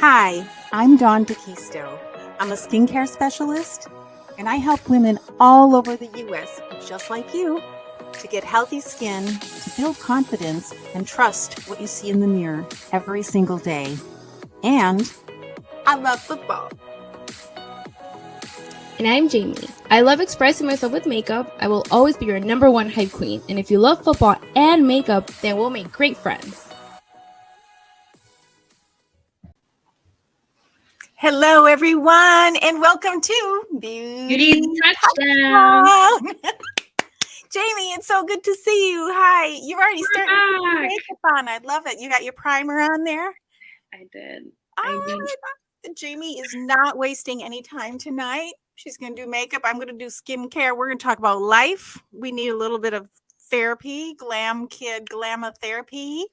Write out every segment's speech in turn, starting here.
Hi, I'm Dawn DeKisto. I'm a skincare specialist, and I help women all over the U.S., just like you, to get healthy skin, to build confidence, and trust what you see in the mirror every single day. And I love football. And I'm Jamie. I love expressing myself with makeup. I will always be your number one hype queen. And if you love football and makeup, then we'll make great friends. Hello, everyone, and welcome to Beauty Touchdown. Jamie, it's so good to see you. Hi. You've already started putting makeup on. I love it. You got your primer on there? I did. Jamie is not wasting any time tonight. She's going to do makeup. I'm going to do skincare. We're going to talk about life. We need a little bit of therapy, glam therapy.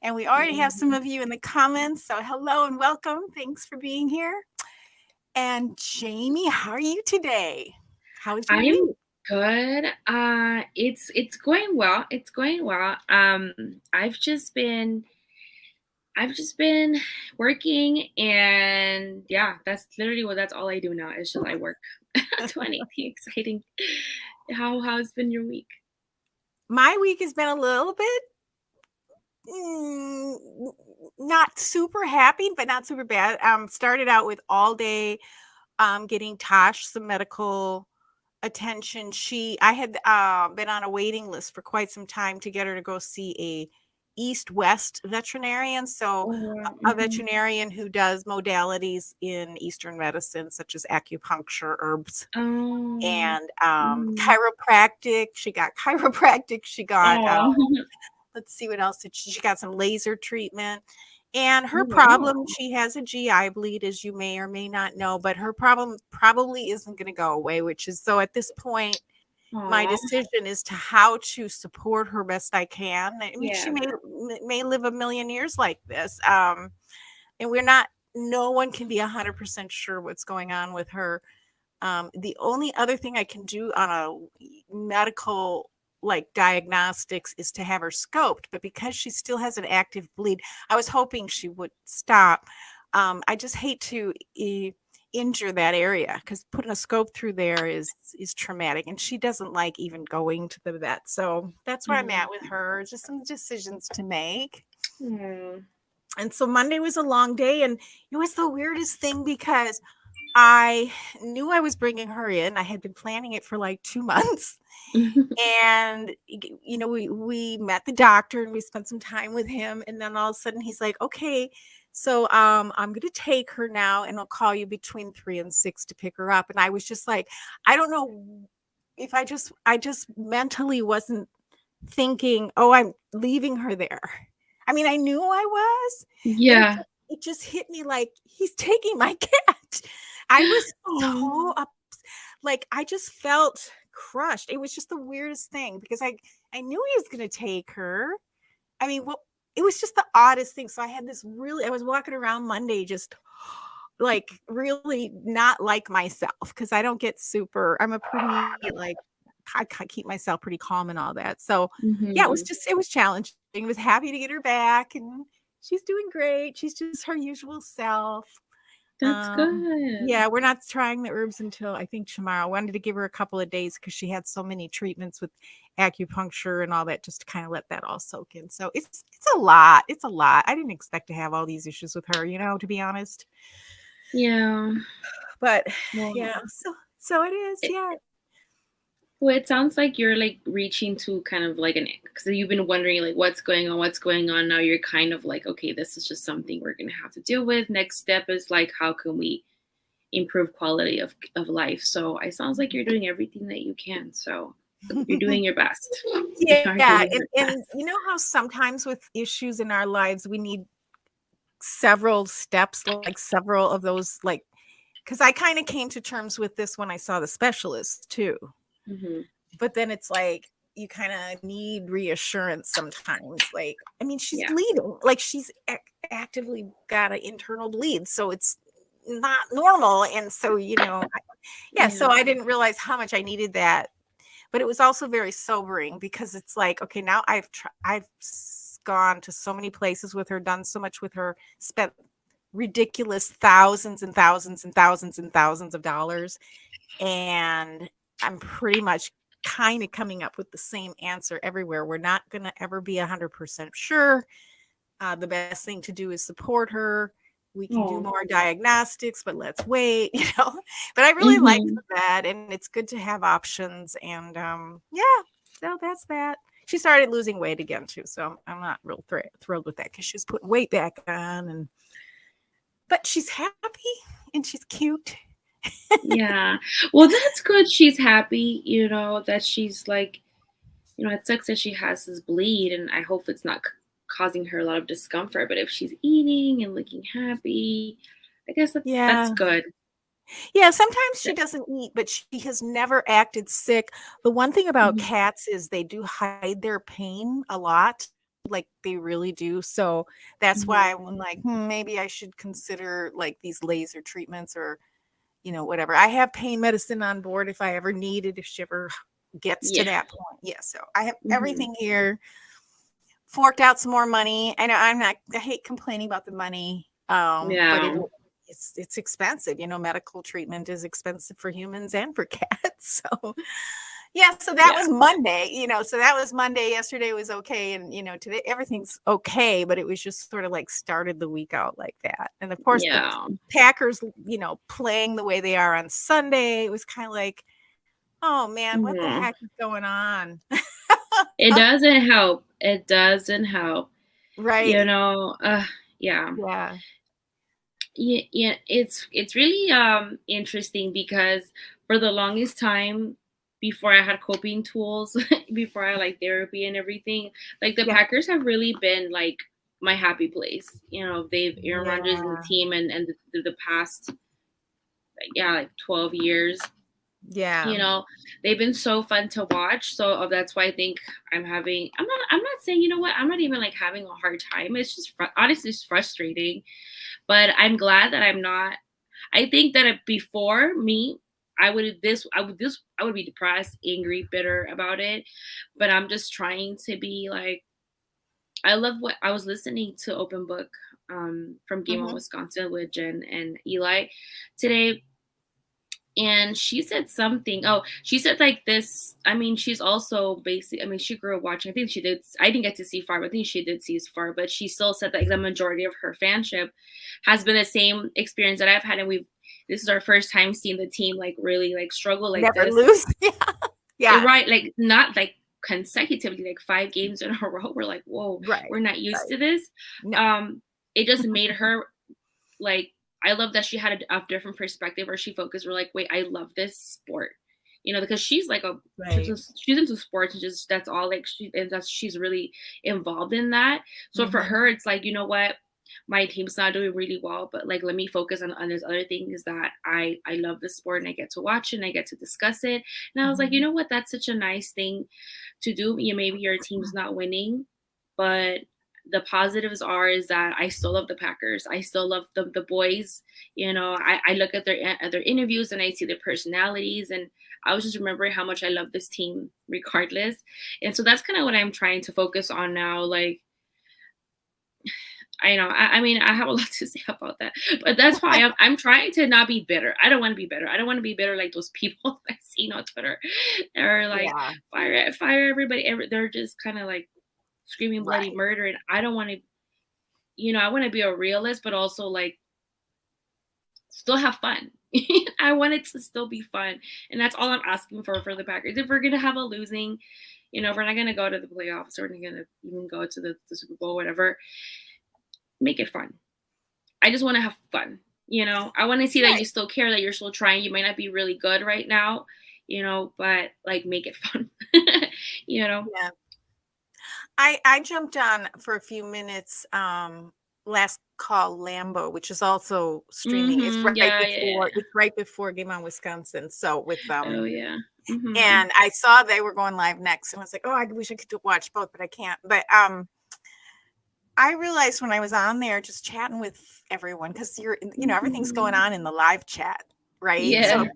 And we already have some of you in the comments. So hello and welcome. Thanks for being here. And Jamie, how are you today? How is your week? Good. It's going well. It's going well. I've just been working, and yeah, that's literally that's all I do now is just I work. So anything exciting. How's been your week? My week has been a little bit not super happy, but not super bad. Started out with all day getting Tosh some medical attention. I had been on a waiting list for quite some time to get her to go see a East-West veterinarian. So a veterinarian who does modalities in Eastern medicine, such as acupuncture, herbs, and chiropractic. She got chiropractic. She got, let's see what else did she got some laser treatment. And her problem, she has a GI bleed, as you may or may not know, but her problem probably isn't going to go away, which is, so at this point, my decision is to how to support her best I can. I mean, she may live a million years like this. And no one can be 100% sure what's going on with her. The only other thing I can do on a medical diagnostics is to have her scoped, but because she still has an active bleed, I was hoping she would stop. I just hate to injure that area, because putting a scope through there is traumatic, and she doesn't like even going to the vet. So that's where I'm at with her, just some decisions to make. And so Monday was a long day, and it was the weirdest thing because I knew I was bringing her in. I had been planning it for like 2 months. And, you know, we met the doctor and we spent some time with him. And then all of a sudden he's like, okay, so I'm going to take her now and I'll call you between 3 and 6 to pick her up. And I was just like, I don't know if I just mentally wasn't thinking, oh, I'm leaving her there. I mean, I knew I was. Yeah. It just hit me like, he's taking my cat. I was so I just felt crushed. It was just the weirdest thing because I knew he was going to take her. I mean, it was just the oddest thing. So I had this I was walking around Monday just really not like myself, because I don't get I'm a pretty I keep myself pretty calm and all that. So yeah, it was challenging. I was happy to get her back, and she's doing great. She's just her usual self. That's good. Yeah, we're not trying the herbs until I think tomorrow. I wanted to give her a couple of days because she had so many treatments with acupuncture and all that, just to kind of let that all soak in. So it's a lot. It's a lot. I didn't expect to have all these issues with her, to be honest. Yeah. But yeah, so it is. Yeah. Well, it sounds like you're reaching to kind of because you've been wondering what's going on. Now you're kind of okay, this is just something we're going to have to deal with. Next step is how can we improve quality of life? So it sounds like you're doing everything that you can. So you're doing your best. Yeah. And you know how sometimes with issues in our lives, we need several steps, several of those, because I kind of came to terms with this when I saw the specialist too. But then it's you kind of need reassurance sometimes. I mean, she's bleeding, she's actively got an internal bleed, so it's not normal. And so, so I didn't realize how much I needed that. But it was also very sobering because it's okay, now I've gone to so many places with her, done so much with her, spent ridiculous thousands and thousands and thousands and thousands of dollars. And I'm pretty much kind of coming up with the same answer everywhere. We're not going to ever be 100% sure. The best thing to do is support her. We can do Oh. more diagnostics, but let's wait, But I really like Mm-hmm. that, and it's good to have options. And yeah, so that's that. She started losing weight again too, so I'm not real thrilled with that because she's putting weight back on, but she's happy and she's cute. Yeah. Well, that's good. She's happy, that she's like, it sucks that she has this bleed, and I hope it's not causing her a lot of discomfort. But if she's eating and looking happy, I guess that's Yeah. good. Yeah, sometimes she doesn't eat, but she has never acted sick. The one thing about Mhm. cats is they do hide their pain a lot, like they really do. So that's why Mhm. I'm like, maybe I should consider like these laser treatments or, whatever. I have pain medicine on board if I ever need it, if she ever gets to Yeah. that point. Yeah, so I have Mhm. everything here. Forked out some more money. I know I hate complaining about the money, but Yeah. it's expensive. Medical treatment is expensive for humans and for cats. So yeah, so that Yeah. was Monday. So that was Monday. Yesterday was okay, and today everything's okay, but it was just sort of like started the week out like that. And of course, the Yeah. Packers, playing the way they are on Sunday, it was kind of like, oh man, what the Mhm. heck is going on? It doesn't help. It doesn't help. You Right? know, uh, yeah. Yeah. Yeah, it's really interesting because for the longest time before I had coping tools, before I like therapy and everything, like the Yeah. Packers have really been like my happy place. They've Aaron Rodgers and the Yeah. team and the past like 12 years. Yeah. You know, they've been so fun to watch. So that's why I think I'm not saying, I'm not even like having a hard time. It's just honestly it's frustrating, but I'm glad that I'm not. I think that before me, I would be depressed, angry, bitter about it. But I'm just trying to be like, I love what I was listening to Open Book from Game on Mhm. Wisconsin with Jen and Eli today, and she said something. Oh, she said like this. I mean, she's also basic. I mean, she grew up watching. I think she did. I didn't get to see far, but I think she did see far. But she still said that like, the majority of her fanship has been the same experience that I've had, and this is our first time seeing the team like really like struggle like Never this. lose. Yeah. Yeah. Right, like not like consecutively, like 5 games in a row. We're like, whoa, Right. we're not used Right. to this. No. It just made her like, I love that she had a different perspective where she focused. We're like, wait, I love this sport, because she's like Right. she's into sports and just that's all like she's really involved in that. So for Mhm. her, it's like, you know what, my team's not doing really well, but like let me focus on this other thing is that I love this sport and I get to watch it and I get to discuss it. And I was like, you Mhm. know what, that's such a nice thing to do. Maybe your team's not winning, but the positives are is that I still love the Packers. I still love the boys. I look at their interviews and I see their personalities, and I was just remembering how much I love this team regardless. And so that's kind of what I'm trying to focus on now. Like, I know, I mean, I have a lot to say about that, but that's why I'm trying to not be bitter. I don't want to be bitter. I don't want to be bitter like those people I've seen on Twitter. They're like, Yeah. fire everybody. They're just kind of like screaming bloody Right. murder. And I don't want to, I want to be a realist, but also like still have fun. I want it to still be fun. And that's all I'm asking for the Packers. If we're going to have a losing, if we're not going to go to the playoffs or we're not going to even go to the Super Bowl, whatever, make it fun. I just want to have fun. I want to see that you Right. still care, that you're still trying. You might not be really good right now, but like make it fun. you know? Yeah. I jumped on for a few minutes last call Lambo, which is also streaming. It's Mm-hmm. Yeah, yeah, yeah, yeah. right before Game on Wisconsin. So with Oh yeah. Mm-hmm. and I saw they were going live next and I was like, oh, I wish I could watch both, but I can't. But I realized when I was on there just chatting with everyone, because everything's going Mm-hmm. on in the live chat, right? So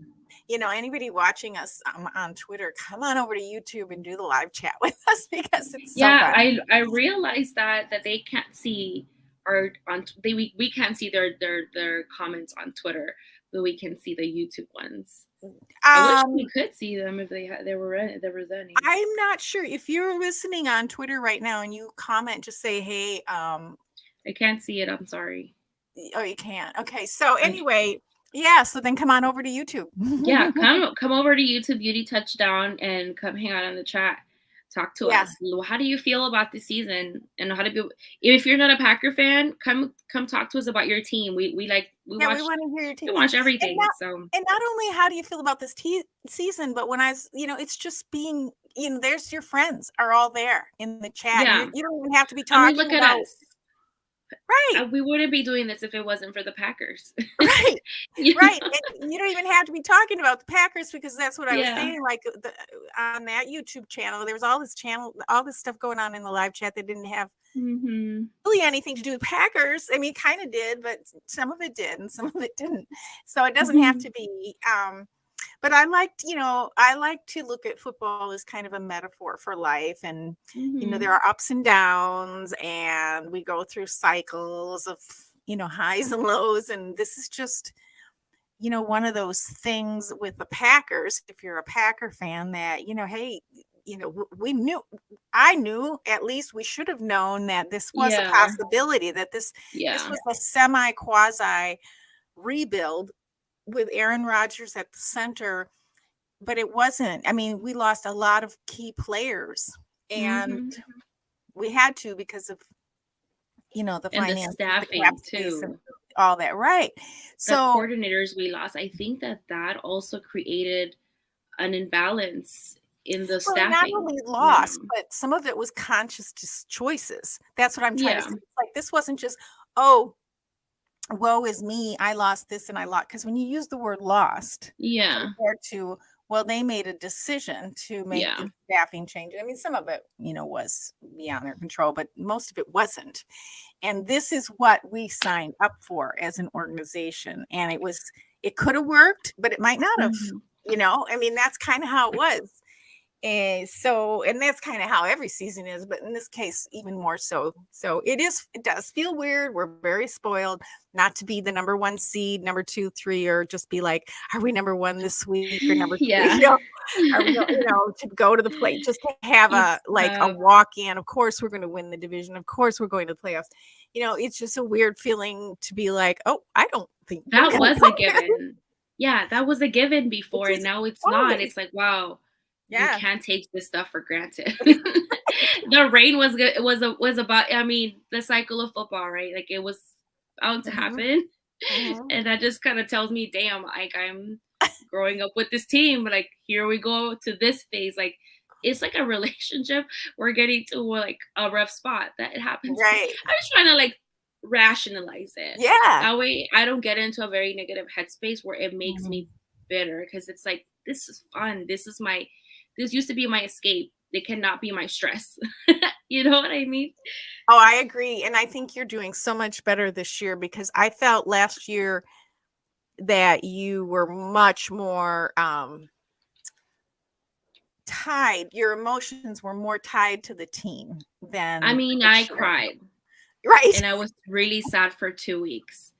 Yeah. anybody watching us on Twitter, come on over to YouTube and do the live chat with us because it's so Yeah, fun. I realized that they can't see are on we can't see their comments on Twitter, but we can see the YouTube ones. I wish we Um, could see them if they were any. I'm not sure if you're listening on Twitter right now and you comment, just say, hey, I can't see it. I'm sorry. oh, you can't. Okay. So anyway, yeah. So then come on over to YouTube. Yeah, come over to YouTube Beauty Touchdown and come hang out in the chat. Talk to Yeah. us. How do you feel about this season? And how to be if you're not a Packer fan, come talk to us about your team. We Yeah, watch we want to hear your we take. watch everything. And not only how do you feel about this season, but when I was, it's just being, there's your friends are all there in the chat. Yeah. And you don't even have to be I mean, talking look at about us. right. We wouldn't be doing this if it wasn't for the Packers. Right. You Right. know? And you don't even have to be talking about the Packers because that's what I was Yeah. saying. Like on that YouTube channel, there was all this stuff going on in the live chat that didn't have really anything to do with Packers. I mean, it kind of did, but some of it did and some of it didn't. So it doesn't have to be. But I like to look at football as kind of a metaphor for life. And, there are ups and downs and we go through cycles of, highs and lows. And this is just, one of those things with the Packers, if you're a Packer fan, that, hey, I knew, at least we should have known that this was a possibility, that this was a semi quasi rebuild with Aaron Rodgers at the center, but it wasn't. I mean, we lost a lot of key players and we had to because of, the finances, the staffing the too. And all that. Right. So the coordinators we lost, I think that also created an imbalance in the staffing. Not only lost, but some of it was conscious choices. That's what I'm trying to say. It's like, this wasn't just, oh, woe is me, I lost this and I lost. Because when you use the word lost, compared to, well, they made a decision to make the staffing change. I mean, some of it, was beyond their control, but most of it wasn't. And this is what we signed up for as an organization. And it could have worked, but it might not have, I mean, that's kind of how it was. And that's kind of how every season is, but in this case, even more so. So it does feel weird. We're very spoiled not to be the number 1 seed, number 2, 3, or just be like, are we number 1 this week or number 2? Are we, to go to the play, just to have a walk in. Of course, we're going to win the division. Of course, we're going to the playoffs. It's just a weird feeling to be like, oh, I don't think that was a given. Yeah, that was a given before, and now it's not. It's like, wow. You can't take this stuff for granted. The rain was good. It was about, I mean, the cycle of football, right? Like, it was bound to happen. And that just kind of tells me, damn, like, I'm growing up with this team, but like, here we go to this phase. Like, it's like a relationship. We're getting to like a rough spot that it happens. Right. I'm just trying to like rationalize it. Yeah. That way I don't get into a very negative headspace where it makes me bitter, because it's like, this is fun. This used to be my escape. It cannot be my stress. You know what I mean? Oh, I agree. And I think you're doing so much better this year, because I felt last year that you were much more tied. Your emotions were more tied to the team than. I mean, I cried. Right. And I was really sad for 2 weeks.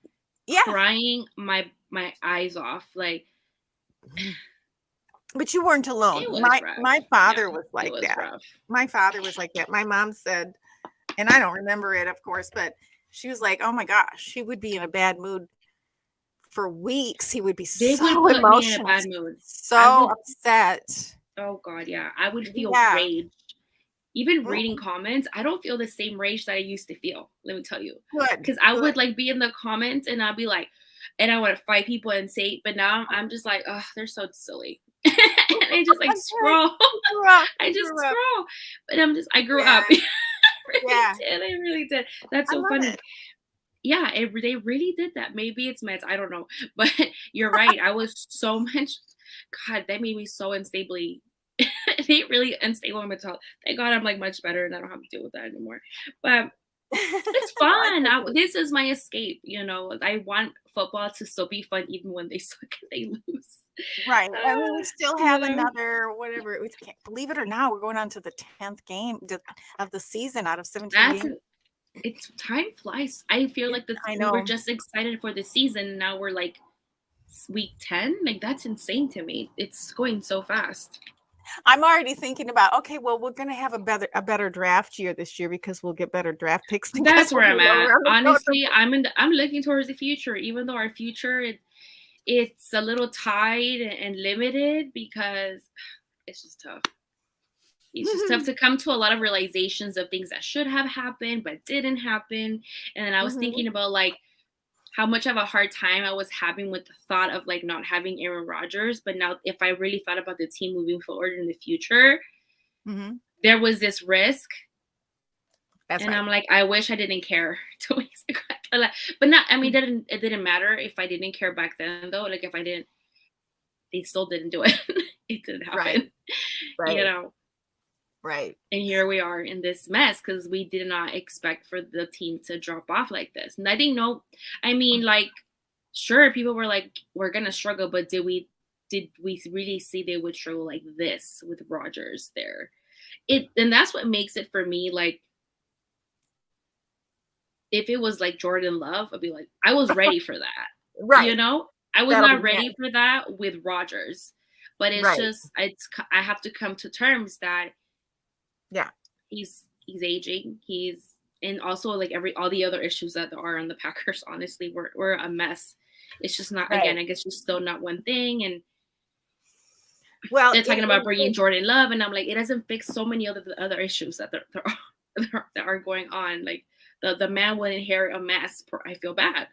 Yeah. Crying my eyes off. Like, but you weren't alone. My father was like that. Rough. My father was like that. My mom said, and I don't remember it, of course, but she was like, oh my gosh, he would be in a bad mood for weeks. He would be so emotional, me in a bad mood. So upset. Oh God, yeah. I would feel rage. Even reading comments, I don't feel the same rage that I used to feel. Let me tell you. Because I would like be in the comments and I'd be like, and I want to fight people and say, but now I'm just like, oh, they're so silly. And I just like scroll. I just scroll. But I grew up. I really did. That's so funny. Yeah, they really did that. Maybe it's meds. I don't know. But you're right. I was so much. God, that made me so unstably. They really unstable mental. Thank God I'm like much better and I don't have to deal with that anymore. But it's fun. This is my escape. I want football to still be fun even when they suck and they lose. Right. I mean, we still have another whatever. Believe it or not, we're going on to the 10th game of the season out of 17 games. It's time flies. I feel like I we were know. just excited for the season, and now we're like week 10. Like that's insane to me. It's going so fast. I'm already thinking about, okay, well, we're going to have a better draft year this year because we'll get better draft picks because That's we'll where be I'm lower at. on the totem Honestly, pole. I'm looking towards the future, even though our future it's a little tied and limited because it's just tough. It's just tough to come to a lot of realizations of things that should have happened but didn't happen. And then I was Mhm, thinking about like how much of a hard time I was having with the thought of like not having Aaron Rodgers. But now, if I really thought about the team moving forward in the future, mhm. there was this risk. That's And right. I'm like, I wish I didn't care 2 weeks ago. But not, I mean, it didn't matter if I didn't care back then, though. Like, if I didn't, they still didn't do it. It didn't Right, happen, you right, know. right. And here we are in this mess because we did not expect for the team to drop off like this. And I didn't know, I mean, like, sure, people were like, we're gonna struggle, but did we really see they would struggle like this with Rodgers there? And that's what makes it for me like if it was like Jordan Love, I'd be like, I was ready for that. You Right. know, I was That'll not be ready nice. for that with Rodgers, but it's Right. just I have to come to terms that Yeah. he's aging. He's and also like all the other issues that there are on the Packers. Honestly, we're a mess. It's just not Right. again. I guess just still not one thing. And Well, they're talking about bringing Jordan Love, and I'm like, it doesn't fix so many other issues that that are going on. Like the man would inherit a mess. I feel bad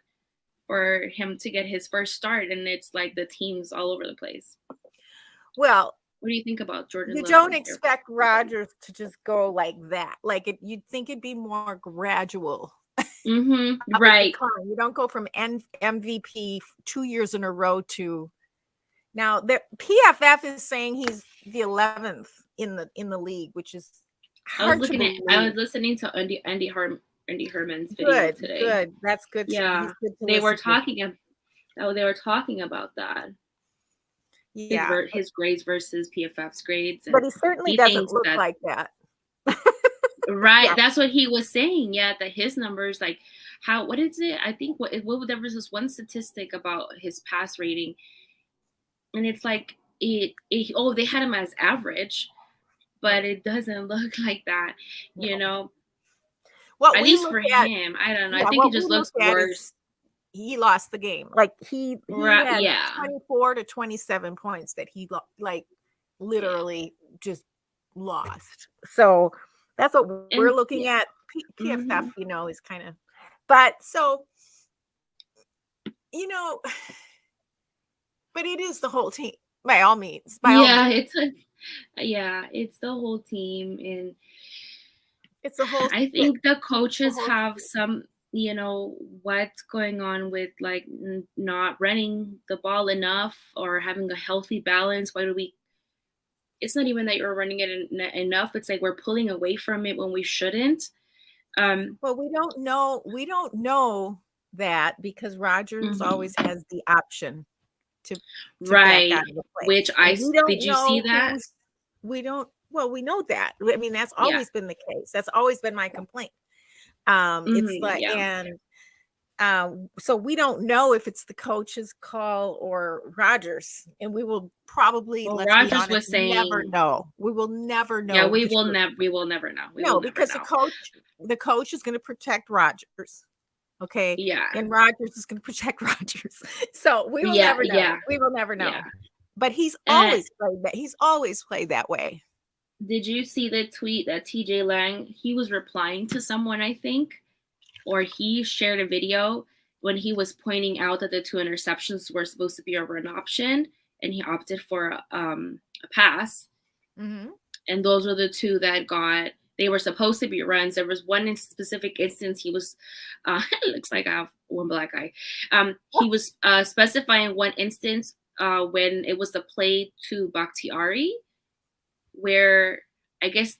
for him to get his first start, and it's like the teams all over the place. well, What do you think about Jordan you Love don't and expect Rodgers to just go like that. Like you'd think it'd be more gradual Mm-hmm. of a Right. decline. You don't go from MVP 2 years in a row to now. The PFF is saying he's the 11th in the league, which is hard to I was believe. listening to Andy Herman's video Good, today. good. That's good. Yeah, He's good to they were listen to. talking. They were talking about that Yeah, his grades versus PFF's grades, but and he certainly he doesn't thinks look that like that. right. Yeah. That's what he was saying. Yeah, that his numbers like how what is it? I think what there was this one statistic about his pass rating, and it's like oh they had him as average, but it doesn't look like that, you No. know. What At we least look for at, him, I don't know. I yeah, think it what we just look looks at is worse. he lost the game. Like he Right? had Yeah. 24 to 27 points that he like Yeah. literally just lost. So that's what we're And looking yeah. at. PFF, Hmm. is kind of, but so you know, but it is the whole team by all means, by all Yeah, means. it's the whole team, and It's the whole I shit. think the The coaches whole have shit. some, what's going on with like not running the ball enough or having a healthy balance. Why do we? It's not even that you're running it enough. It's like we're pulling away from it when we shouldn't. Well, we don't know that because Rogers always Mhm. has the option to back Right. out of the play. Which And we did don't you see know that? we know that. I mean, that's Yeah. always been the case. That's always been my complaint. It's like, Yeah. and so we don't know if it's the coach's call or Rogers, and we will probably, Well, let's be Rogers honest, was never saying, know. We will never yeah, know the truth. we will never know. We will No, never because know. the coach is going to protect Rogers. Okay. Yeah. And Rogers is going to protect Rogers. So we will Yeah. never know. Yeah. We will never Yeah. know. But he's And always played that. He's always played that way. did you see the tweet that TJ Lang, he was replying to someone, I think, or he shared a video when he was pointing out that the two interceptions were supposed to be a run option and he opted for a pass. Mm-hmm. And those were the two that they were supposed to be runs. There was one in specific instance he was it looks like I have one black eye. He was specifying one instance when it was the play to Bakhtiari where I guess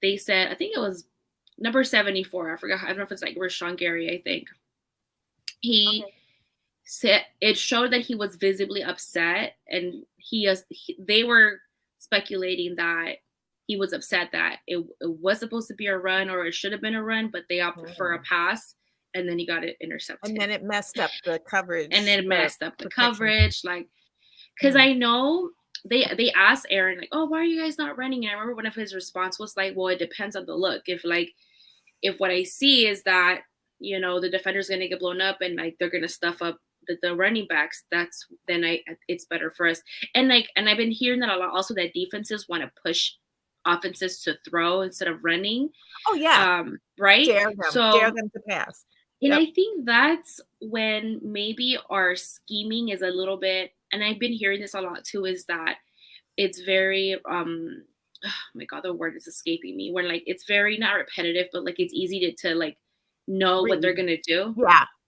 they said, I think it was number 74. I forgot. I don't know if it's like Rashawn Gary, I think. He Okay. said it showed that he was visibly upset, and they were speculating that he was upset that it was supposed to be a run, or it should have been a run, but they opted for a pass, and then he got it intercepted. And then it messed up the coverage. And then it messed up the coverage, like, because I know they asked Aaron, like, oh, why are you guys not running? And I remember one of his response was like, well, it depends on the look. If what I see is that, you know, the defender's gonna get blown up and like they're gonna stuff up the running backs, it's better for us. And I've been hearing that a lot also, that defenses want to push offenses to throw instead of running. Oh yeah. Right. Dare them to pass. And I think that's when maybe our scheming is a little bit, and I've been hearing this a lot too, is that it's very oh my God, the word is escaping me, when like it's very not repetitive, but like it's easy to like know what they're gonna do.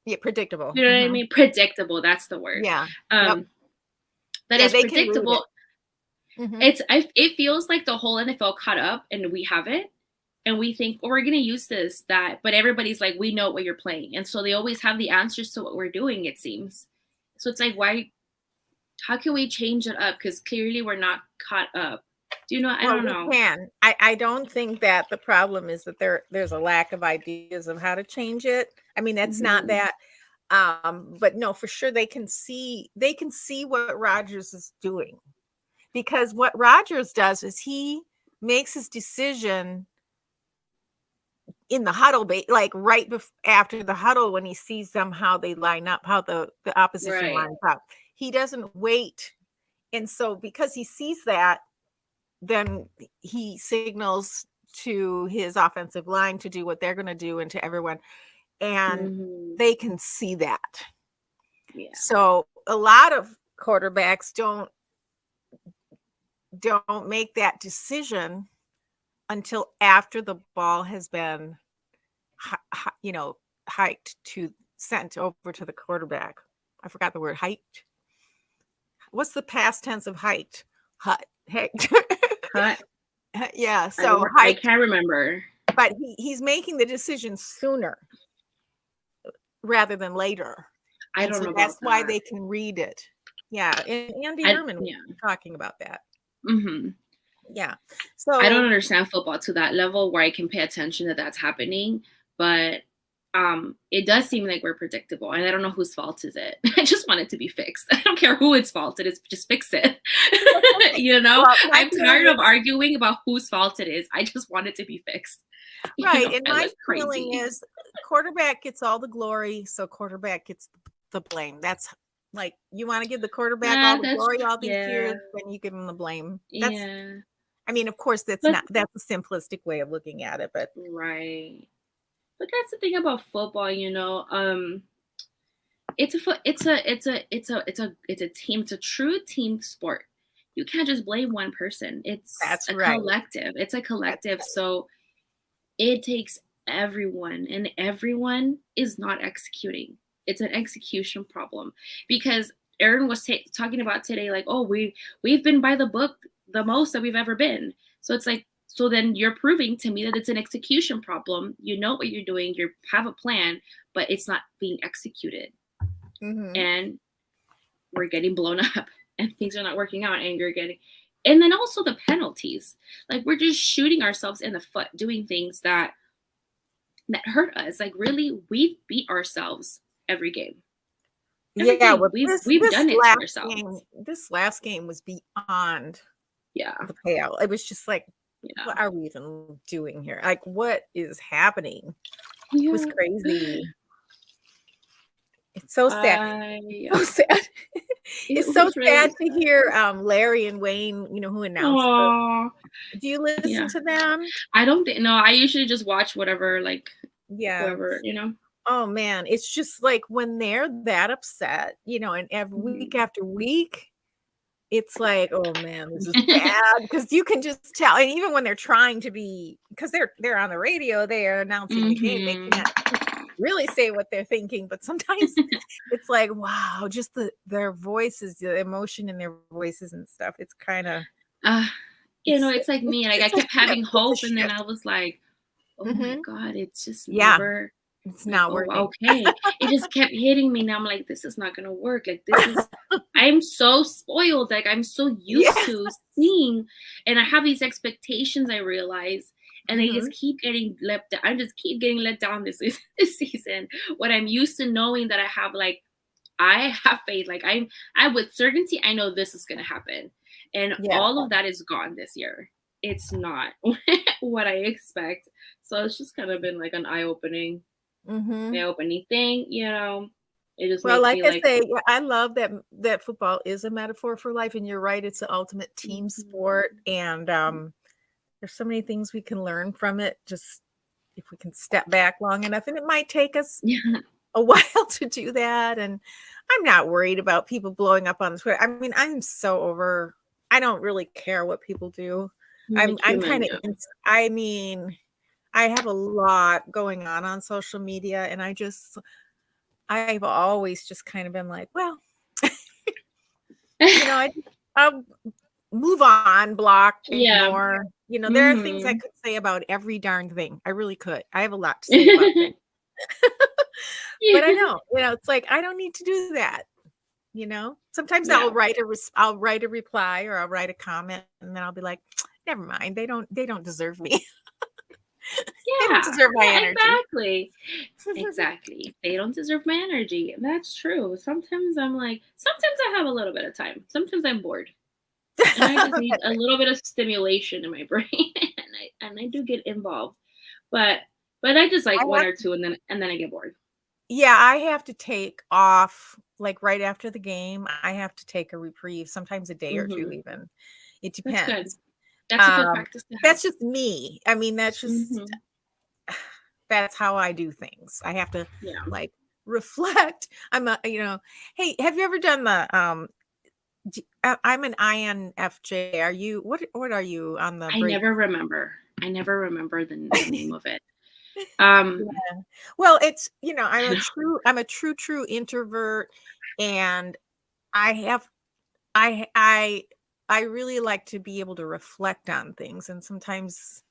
Yeah, predictable. You know what I mean? Predictable, that's the word. Yeah. That is predictable. It feels like the whole NFL caught up and we haven't. And we think, oh, we're going to use this, that, but everybody's like, we know what you're playing. And so they always have the answers to what we're doing, it seems. So it's like, how can we change it up? Because clearly we're not caught up. Do you know? I don't know. We can. I don't think that the problem is that there's a lack of ideas of how to change it. I mean, that's not that. But no, for sure they can see what Rodgers is doing. Because what Rodgers does is he makes his decision in the huddle, like right after the huddle, when he sees them, how they line up, how the opposition lines up. He doesn't wait. And so because he sees that, then he signals to his offensive line to do what they're going to do, and to everyone. And they can see that. Yeah. So a lot of quarterbacks don't make that decision until after the ball has been, sent over to the quarterback. I forgot the word, hiked. What's the past tense of hiked? Hut. Yeah. So I can't remember. But he's making the decision sooner rather than later. I don't know. That's why they can read it. Yeah. And Andy Herman was talking about that. Mm-hmm. Yeah. So I don't understand football to that level where I can pay attention that that's happening, but it does seem like we're predictable, and I don't know whose fault is it. I just want it to be fixed. I don't care who its fault it is, just fix it. You know, well, I'm tired of arguing about whose fault it is. I just want it to be fixed. Right. You know, and my feeling is quarterback gets all the glory, so quarterback gets the blame. That's like, you want to give the quarterback all the glory all these years, then you give him the blame. I mean, of course, that's a simplistic way of looking at it, but right. But that's the thing about football, you know. It's a team. It's a true team sport. You can't just blame one person. It's a collective. It's a collective. So it takes everyone, and everyone is not executing. It's an execution problem, because Aaron was talking about today, like, oh, we've been by the book the most that we've ever been. So it's like, so then you're proving to me that it's an execution problem. You know what you're doing. You have a plan, but it's not being executed. And we're getting blown up, and things are not working out, and then also the penalties. Like, we're just shooting ourselves in the foot, doing things that hurt us. Like, really, we've beat ourselves every game. We've done it to ourselves. This last game was beyond the pale. It was just like, what are we even doing here? Like, what is happening? It was crazy. It's so sad. So sad. It's so sad to hear Larry and Wayne, you know, who announced do you listen to them? I don't think, no, I usually just watch whatever, like, whoever, you know. Oh man, it's just like when they're that upset, you know, and every week after week, it's like, oh man, this is bad, because you can just tell. And even when they're trying to be, because they're on the radio, they are announcing the game, they can't really say what they're thinking, but sometimes it's like, wow, just their voices, the emotion in their voices and stuff. It's kind of you know, it's like me, like I kept having hope, and then I was like, oh my God, it's just never It's Like, not oh, working. okay. It just kept hitting me. Now I'm like, this is not gonna work. Like, this is, I'm so spoiled. Like, I'm so used Yeah. to seeing, and I have these expectations, I realize, and they just Mhm. keep getting let down. I just keep getting let down this season. What I'm used to knowing that I have, like, I have faith. Like, I with certainty, I know this is gonna happen. And Yeah. all of that is gone this year. It's not what I expect. So it's just kind of been like an Mhm. eye-opening thing, you know. It just Well, makes like me I like, say, yeah, I love that football is a metaphor for life, and you're right, it's the ultimate team sport, mhm. and, there's so many things we can learn from it, just if we can step back long enough, and it might take us Yeah, a while to do that, and I'm not worried about people blowing up on the Twitter. I mean, I'm so over I don't really care what people do. I'm I'm like I'm human, kinda yeah. I mean, I have a lot going on social media, and I've always just kind of been like, "Well, I I'll move on, block, Yeah. ignore." There are things I Mhm. could say about every darn thing. I really could. I have a lot to say about things. But I Yeah. know, it's like, I don't need to do that, you know? Sometimes Yeah. I'll write a reply or I'll write a comment, and then I'll be like, "Never mind. They don't deserve me. They don't Yeah, deserve my yeah, energy." exactly. Exactly. They don't deserve my energy. And that's true. Sometimes I'm like, sometimes I have a little bit of time. Sometimes I'm bored. And I just need a little bit of stimulation in my brain. And I do get involved. But I just I like one have or two, and then I get bored. Yeah, I have to take off, like, right after the game. I have to take a reprieve, sometimes a day or 2 Mhm. even. It That's good. depends. That's a good Um, practice to have. that's just me. I mean, Mhm. that's how I do things. I have to, Yeah. like, reflect. Hey, have you ever done I'm an INFJ. What are you on the I break? never remember. I never remember the name of it. Um, Yeah. Well, I'm a true introvert, and I have I I really like to be able to reflect on things, and sometimes,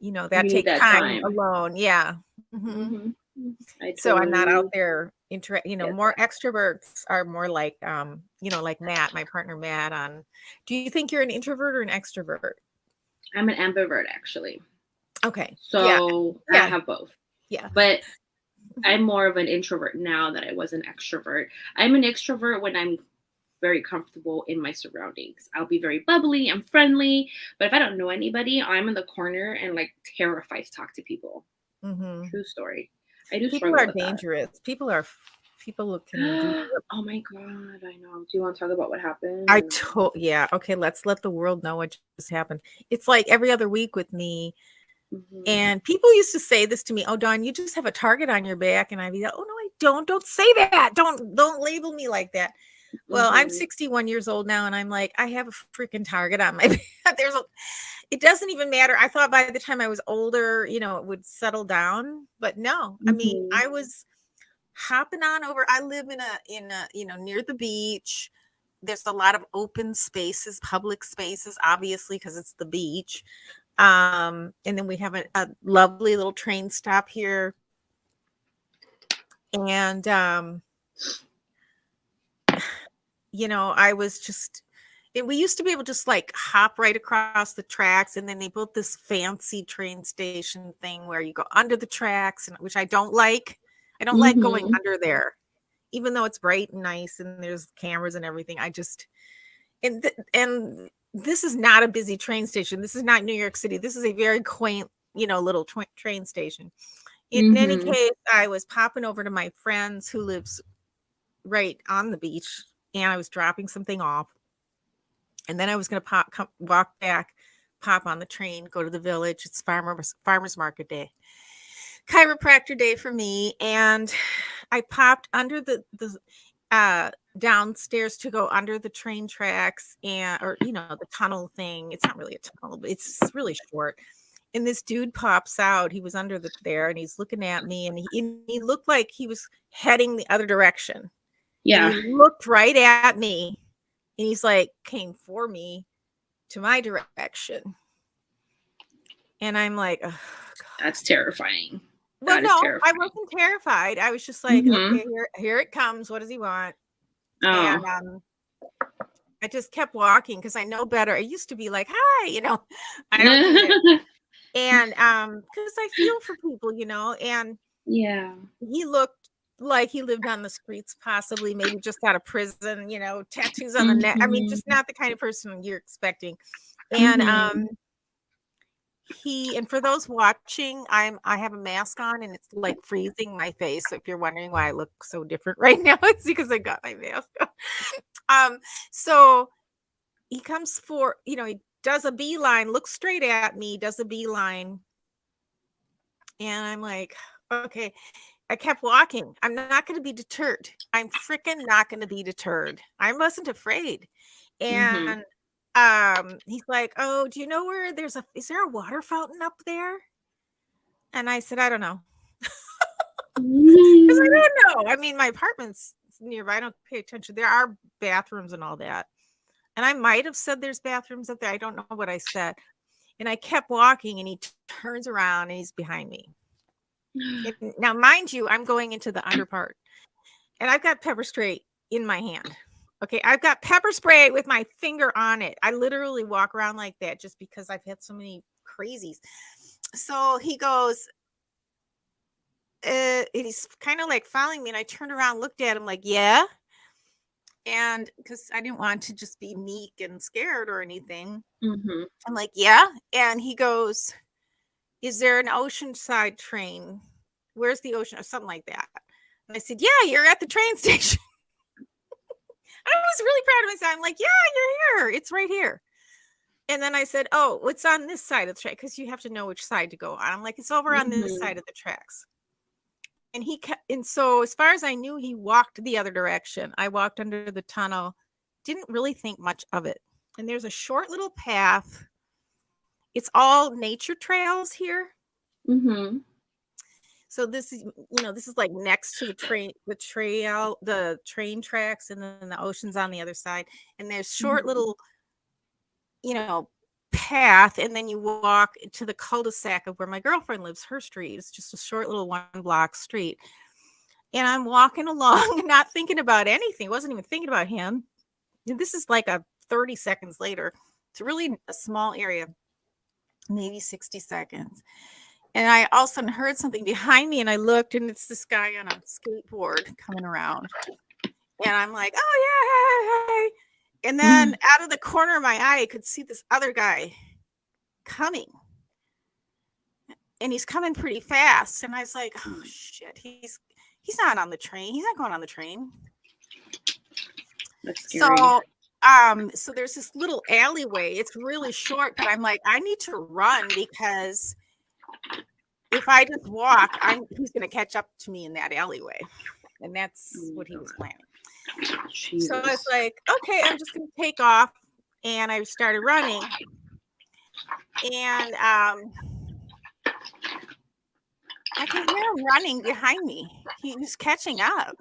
that you need takes that time time. alone. Yeah. Mhm. Mhm. I So I'm not out totally there get more that. extroverts are more like, like Matt, my partner Matt on Do you think you're an introvert or an extrovert? I'm an ambivert, actually. Okay. Yeah. So I Yeah. have both. Yeah. But Mhm. I'm more of an introvert now than I was an extrovert. I'm an extrovert when I'm very comfortable in my surroundings. I'll be very bubbly and friendly, but if I don't know anybody, I'm in the corner and like terrified to talk to people. Mhm. True story. I do People struggle are with that. dangerous. People can do Oh my god, I know. Do you want to talk about what happened I or no? told Yeah, okay, let's let the world know what just happened. It's like every other week with me, Mhm. and people used to say this to me, "Oh, Dawn, you just have a target on your back," and I'd be like, "Oh, no, I don't. Don't say that. Don't label me like that." Well, I'm Mhm. 61 years old now, and I'm like, I have a freaking target on my back. It doesn't even matter. I thought by the time I was older, it would settle down, but no. I mean, Mhm. I was hopping on over. I live near the beach. There's a lot of open spaces, public spaces, obviously, because it's the beach. And then we have a lovely little train stop here. And I was just and we used to be able to just like hop right across the tracks, and then they built this fancy train station thing where you go under the tracks, and which I don't like. I don't like going Mhm. under there, even though it's bright and nice and there's cameras and everything. And this is not a busy train station. This is not New York City. This is a very quaint, little train station. In any Mhm. case, I was popping over to my friends who lives right on the beach, and I was dropping something off, and then I was going to walk back, pop on the train, go to the village. It's farmers market day, chiropractor day for me, and I popped under the downstairs to go under the train tracks, or the tunnel thing. It's not really a tunnel, but it's really short. And this dude pops out. He was under there, and he's looking at me, and he looked like he was heading the other direction. And Yeah, he looked right at me, and he's like, came for me to my direction. And I'm like, oh, God. that's terrifying. Well, That is no, I terrifying. wasn't terrified. I was just like, Mm-hmm. okay, here it comes. What does he want? And Oh. I just kept walking because I know better. I used to be like, hi, I don't do that. And because I feel for people, and Yeah. he looked like he lived on the streets, possibly, maybe just out of prison, tattoos on the neck. I mean, Mm-hmm. just not the kind of person you're expecting. And Mm-hmm. and for those watching, I have a mask on and it's like freezing my face. So if you're wondering why I look so different right now, it's because I got my mask on. So he comes for, he does a beeline, looks straight at me, does a beeline. And I'm like, okay. I kept walking. I'm not going to be deterred. I'm freaking not going to be deterred. I wasn't afraid. Mm-hmm. And he's like, "Oh, do you know where is there a water fountain up there?" And I said, "I don't know." Because I don't know. I mean, my apartment's nearby. I don't pay attention. There are bathrooms and all that. And I might have said there's bathrooms up there. I don't know what I said. And I kept walking and he turns around and he's behind me. Now, mind you, I'm going into the under part and I've got pepper spray in my hand. Okay, I've got pepper spray with my finger on it. I literally walk around like that just because I've had so many crazies. So he goes, he's kind of like following me, and I turned around, looked at him like, yeah. And because I didn't want to just be meek and scared or anything, Mm-hmm. I'm like, yeah. And he goes, is there an oceanside train? Where's the ocean? Or something like that. And I said, yeah, you're at the train station. I was really proud of myself. I'm like, yeah, you're here. It's right here. And then I said, oh, it's on this side of the track because you have to know which side to go on. I'm like, it's over on this side of the tracks. And so as far as I knew, he walked the other direction. I walked under the tunnel, didn't really think much of it. And there's a short little path. It's all nature trails here. Mm-hmm. So this is like next to the train tracks, and then the ocean's on the other side. And there's short Mm-hmm. little, you know, path, and then you walk to the cul-de-sac of where my girlfriend lives. Her street is just a short little 1-block street. And I'm walking along, not thinking about anything. Wasn't even thinking about him. And this is like a 30 seconds later. It's really a small area, maybe 60 seconds. And I all of a sudden heard something behind me, and I looked, and it's this guy on a skateboard coming around. And I'm like, oh, yeah, hey. And then out of the corner of my eye, I could see this other guy coming. And he's coming pretty fast. And I was like, oh, shit, he's not on the train. He's not going on the train. That's scary. So there's this little alleyway. It's really short, but I'm like, I need to run because if I just walk, he's going to catch up to me in that alleyway. And that's what he was planning. Jesus. So I was like, okay, I'm just going to take off. And I started running. And I could hear him running behind me. He was catching up.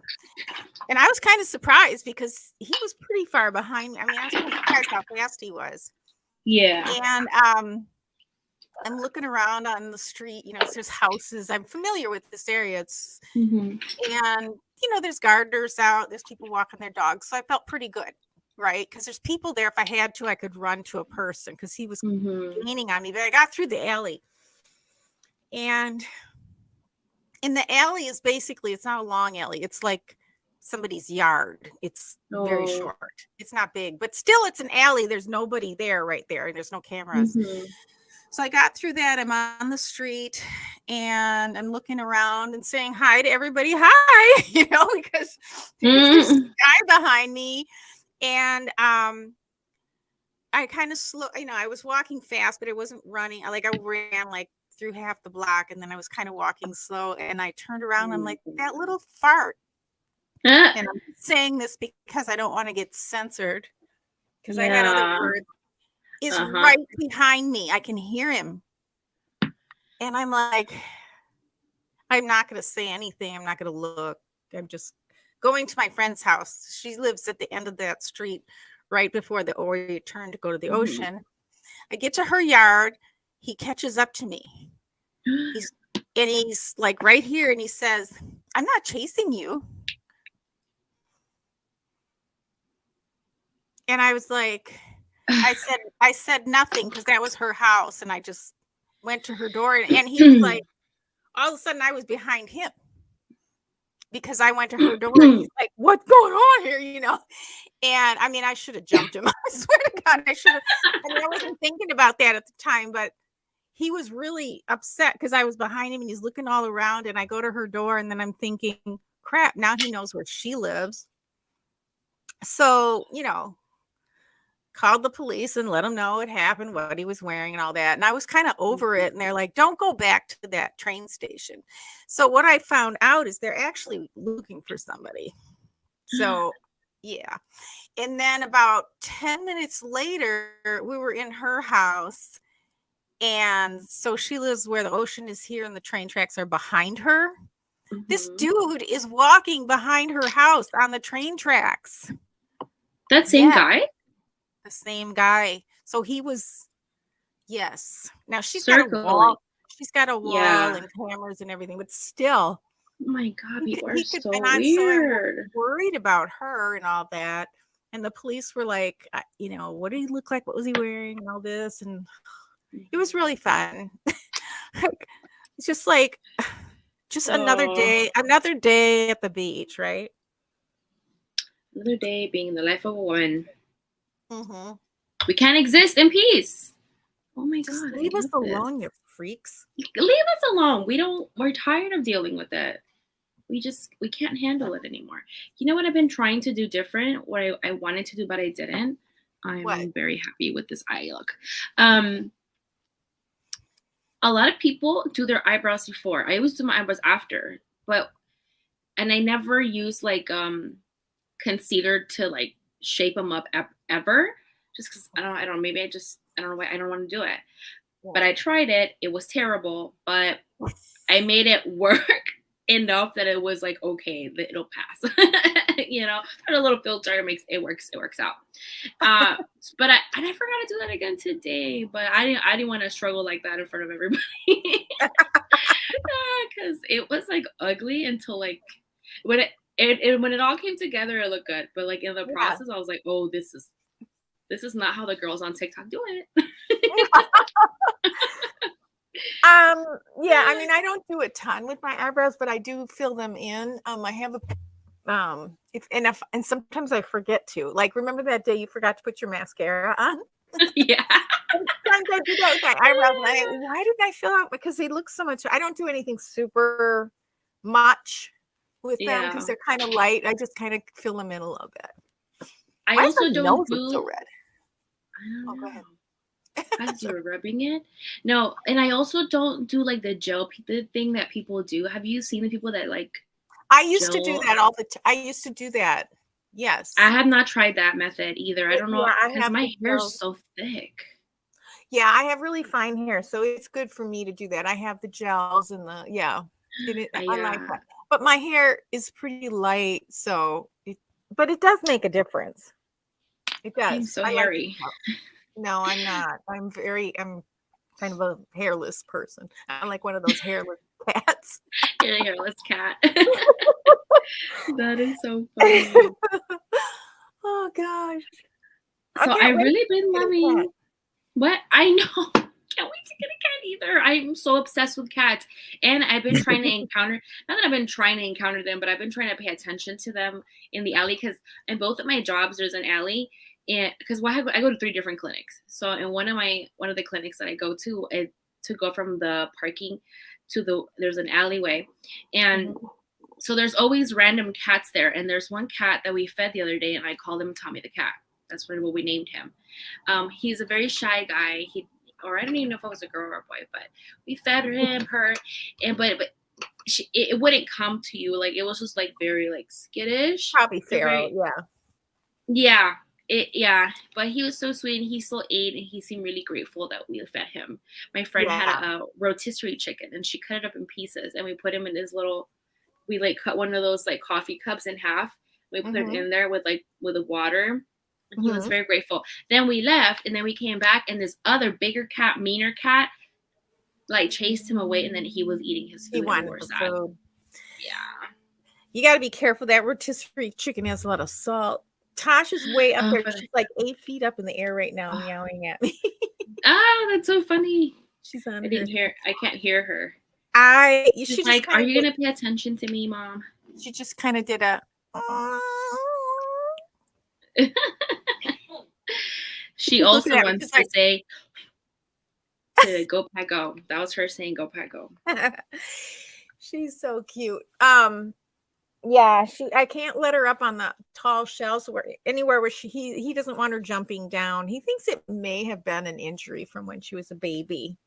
And I was kind of surprised because he was pretty far behind me. I mean, I was kind of surprised how fast he was. Yeah. And I'm looking around on the street, there's houses. I'm familiar with this area. And, there's gardeners out, there's people walking their dogs. So I felt pretty good, right? Because there's people there. If I had to, I could run to a person because he was gaining on me. But I got through the alley. And in the alley is basically, it's not a long alley. It's like somebody's yard. It's very short. It's not big, but still it's an alley. There's nobody there right there. And there's no cameras. So I got through that. I'm on the street and I'm looking around and saying hi to everybody. Hi, because there's this guy behind me. And I kind of slow, I was walking fast, but I wasn't running. I ran like through half the block, and then I was kind of walking slow, and I turned around. I'm like, that little fart. And I'm saying this because I don't want to get censored because I got other words. Is right behind me. I can hear him. And I'm like, I'm not going to say anything. I'm not going to look. I'm just going to my friend's house. She lives at the end of that street right before you turn to go to the ocean. I get to her yard. He catches up to me. He's And he's like right here, and he says, "I'm not chasing you." And I was like, I said nothing because that was her house, and I just went to her door, and he was like, all of a sudden I was behind him because I went to her door, and he's like, "What's going on here?" And I mean, I should have jumped him. I swear to God, I should have. I mean, I wasn't thinking about that at the time, but he was really upset because I was behind him and he's looking all around, and I go to her door, and then I'm thinking, crap, now he knows where she lives. So, called the police and let them know what happened, what he was wearing and all that. And I was kind of over it. And they're like, don't go back to that train station. So what I found out is they're actually looking for somebody. So yeah. And then about 10 minutes later, we were in her house. And so she lives where the ocean is here and the train tracks are behind her. This dude is walking behind her house on the train tracks. That same guy? The same guy. So he was, yes. Now she's Circling. got a wall. She's got a wall and cameras and everything, but still. Oh my God, people are so weird. So worried about her and all that. And the police were like, what did he look like? What was he wearing? And all this. And it was really fun. It's just like, another day at the beach, right? Another day being in the life of a woman. Mm-hmm. We can't exist in peace. Oh my God. Leave us alone, you freaks. Leave us alone. We're tired of dealing with it. We can't handle it anymore. You know what I've been trying to do different? What I wanted to do, but I didn't. I'm very happy with this eye look. A lot of people do their eyebrows before. I always do my eyebrows after, and I never use like concealer to like shape them up ever, just because I don't maybe I don't know why I don't want to do it. But I tried it. It was terrible, but I made it work enough that it was like, okay, that it'll pass. Put a little filter, it works out. But I never got to do that again today. But I didn't want to struggle like that in front of everybody. Because it was like ugly until like when it all came together, it looked good. But like in the process, I was like, oh, this is not how the girls on TikTok do it. Yeah, I mean, I don't do a ton with my eyebrows, but I do fill them in. I have and sometimes I forget to. Like, remember that day you forgot to put your mascara on? Yeah. Sometimes I do that with my eyebrows. Why didn't I fill out? Because they look so much. I don't do anything super much with them because they're kind of light. I just kind of fill them in a little bit. I also don't do so red. I don't know. Go ahead. As you were rubbing it. No, and I also don't do like the gel thing that people do. Have you seen the people that like I used to do that all the time. I used to do that. Yes. I have not tried that method either. I don't know because my hair is so thick. Yeah, I have really fine hair, so it's good for me to do that. I have the gels and I like that. But my hair is pretty light, but it does make a difference. It does. I'm so hairy. No, I'm not. I'm kind of a hairless person. I'm like one of those hairless cats. You're a hairless cat. That is so funny. Oh gosh. So I've really been loving what I know. Can't wait to get a cat either. I'm so obsessed with cats. And I've been trying to not that I've been trying to encounter them, but I've been trying to pay attention to them in the alley because in both of my jobs there's an alley. And because I go to 3 different clinics. So in one of the clinics that I go to go from the parking to there's an alleyway. And so there's always random cats there. And there's one cat that we fed the other day and I called him Tommy the cat. That's what we named him. He's a very shy guy. Or I don't even know if it was a girl or a boy, but we fed her but it wouldn't come to you. Like it was just like very like skittish. Probably feral, yeah. But he was so sweet and he still ate and he seemed really grateful that we fed him. My friend had a rotisserie chicken and she cut it up in pieces and we put him in we like cut one of those like coffee cups in half. We put it in there with the water. And he was very grateful. Then we left and then we came back and this other bigger cat, meaner cat, like chased him away, and then he was eating his He food, and we wanted were the sad. food. Yeah. You got to be careful. That rotisserie chicken has a lot of salt. Tosh is way up there. She's like 8 feet up in the air right now, meowing at me. That's so funny. She's on I her. can't hear her. She's like, are you gonna pay attention to me, Mom? She just kind of did a. She also wants to say to go pack go. That was her saying go pack go. She's so cute. Yeah, I can't let her up on the tall shelves anywhere where he doesn't want her jumping down. He thinks it may have been an injury from when she was a baby.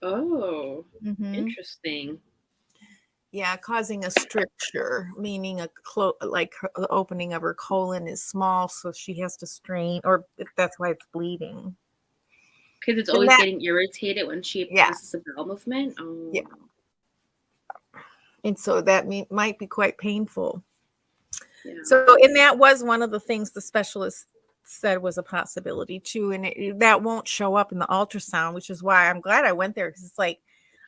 Oh, interesting. Yeah, causing a stricture, meaning the opening of her colon is small, so she has to strain, or that's why it's bleeding. Because it's always getting irritated when she passes a bowel movement. Oh. Yeah. And so that might be quite painful. Yeah. So, and that was one of the things the specialist said was a possibility too. And that won't show up in the ultrasound, which is why I'm glad I went there, because it's like,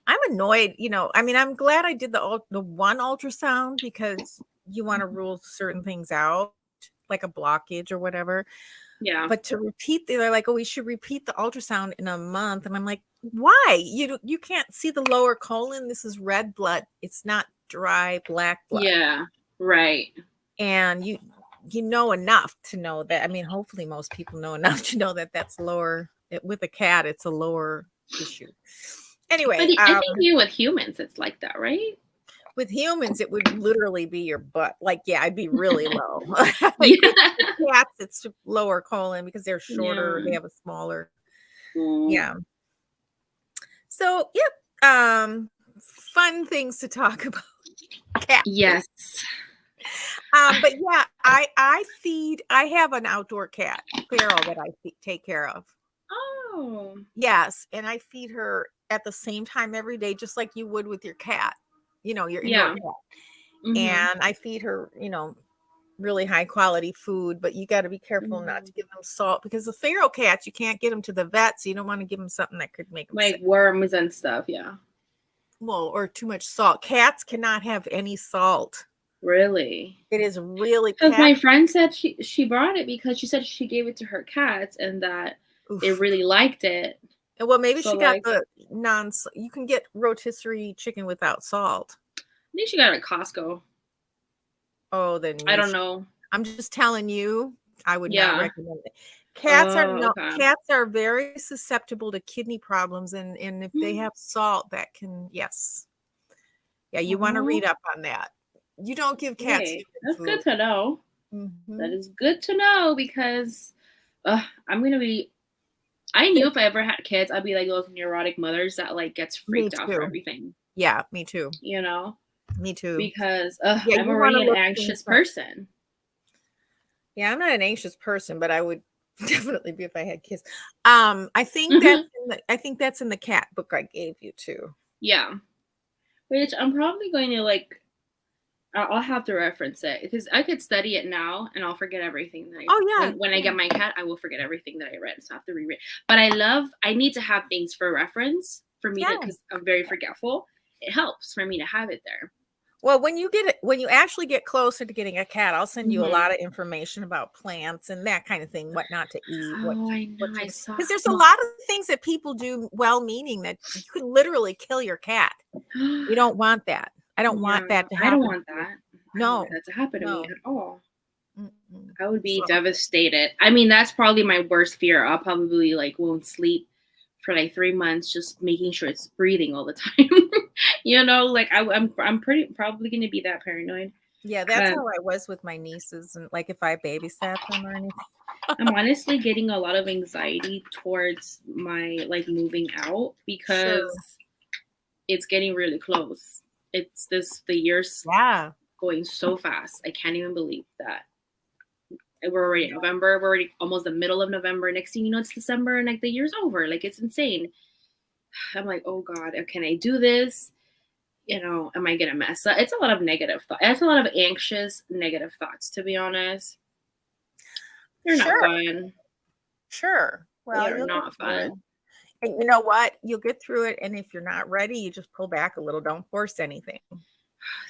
I'm annoyed, I mean, I'm glad I did the one ultrasound, because you want to rule certain things out, like a blockage or whatever. Yeah. But to repeat, they're like, oh, we should repeat the ultrasound in a month. And I'm like, why? You can't see the lower colon. This is red blood. It's not dry black blood. Yeah, right. And you know enough to know that. I mean, hopefully most people know enough to know that that's lower. With a cat, it's a lower tissue. Anyway, but I think you with humans, it's like that, right? With humans, it would literally be your butt. Like, yeah, I'd be really low. With cats, it's lower colon because they're shorter. They have a smaller. Yeah. So, yep. Fun things to talk about. Cats. Yes. But yeah, I have an outdoor cat, Feral, that I take care of. Oh. Yes. And I feed her at the same time every day, just like you would with your cat, your indoor cat. And I feed her, really high quality food, but you got to be careful not to give them salt, because the feral cats, you can't get them to the vet. So you don't want to give them something that could make them like sick. Worms and stuff. Yeah. Well, or too much salt. Cats cannot have any salt. Really? It is really. Because my friend said she brought it because she said she gave it to her cats and that they really liked it. Well, maybe she got the you can get rotisserie chicken without salt. I think she got it at Costco. Oh, then I don't know. I'm just telling you, I would not recommend it. Cats are very susceptible to kidney problems, and if they have salt, that can you want to read up on that. You don't give cats That's food. Good to know. That is good to know, because I'm gonna be. I knew if I ever had kids, I'd be like those neurotic mothers that like gets freaked out for everything. Yeah, me too. Me too. Because I'm already an anxious person. Yeah, I'm not an anxious person, but I would definitely be if I had kids. I think that's in the cat book I gave you too. Yeah, which I'm probably going to I'll have to reference it, because I could study it now and I'll forget everything that when I get my cat, I will forget everything that I read, so I have to reread. But I need to have things for reference for me because I'm very forgetful. It helps for me to have it there. Well, when you actually get closer to getting a cat, I'll send you a lot of information about plants and that kind of thing, what not to eat. I know. I saw, because there's a lot of things that people do well-meaning that you could literally kill your cat. You don't want that. I don't want that to happen. I don't want that. No. I don't want that to happen to me at all. I would be devastated. I mean, that's probably my worst fear. I'll probably won't sleep for 3 months, just making sure it's breathing all the time. I'm probably going to be that paranoid. Yeah, that's how I was with my nieces, and if I babysat them or anything. I'm honestly getting a lot of anxiety towards my moving out, because it's getting really close. It's the year's going so fast. I can't even believe that. We're already in November. We're already almost the middle of November. Next thing you know, it's December, and the year's over. It's insane. I'm like, oh God, can I do this? Am I gonna mess up? It's a lot of negative thoughts. It's a lot of anxious, negative thoughts, to be honest. They're not fun. Sure. Well, they're not fun. And you know what? You'll get through it. And if you're not ready, you just pull back a little. Don't force anything.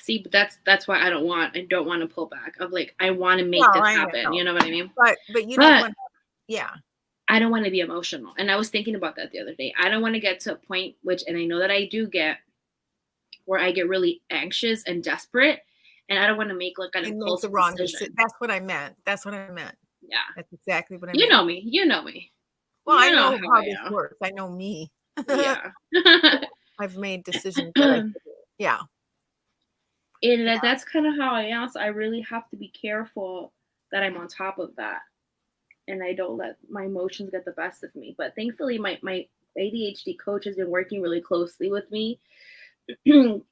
See, but that's why I don't want to pull back. Of like, I want to make Well, this I happen. know. You know what I mean? But you don't But want to, yeah. I don't want to be emotional. And I was thinking about that the other day. I don't want to get to a point, which, and I know that I do get, where I get really anxious and desperate, and I don't want to make like an And make the impulsive wrong decision. decision. That's what I meant. That's what I meant. Yeah. That's exactly what I You meant. know me. You know me. Well, You I know how how I this am. works. I know me. Yeah. I've made decisions that I yeah. And that's kind of how I am. So I really have to be careful that I'm on top of that, and I don't let my emotions get the best of me. But thankfully, my ADHD coach has been working really closely with me,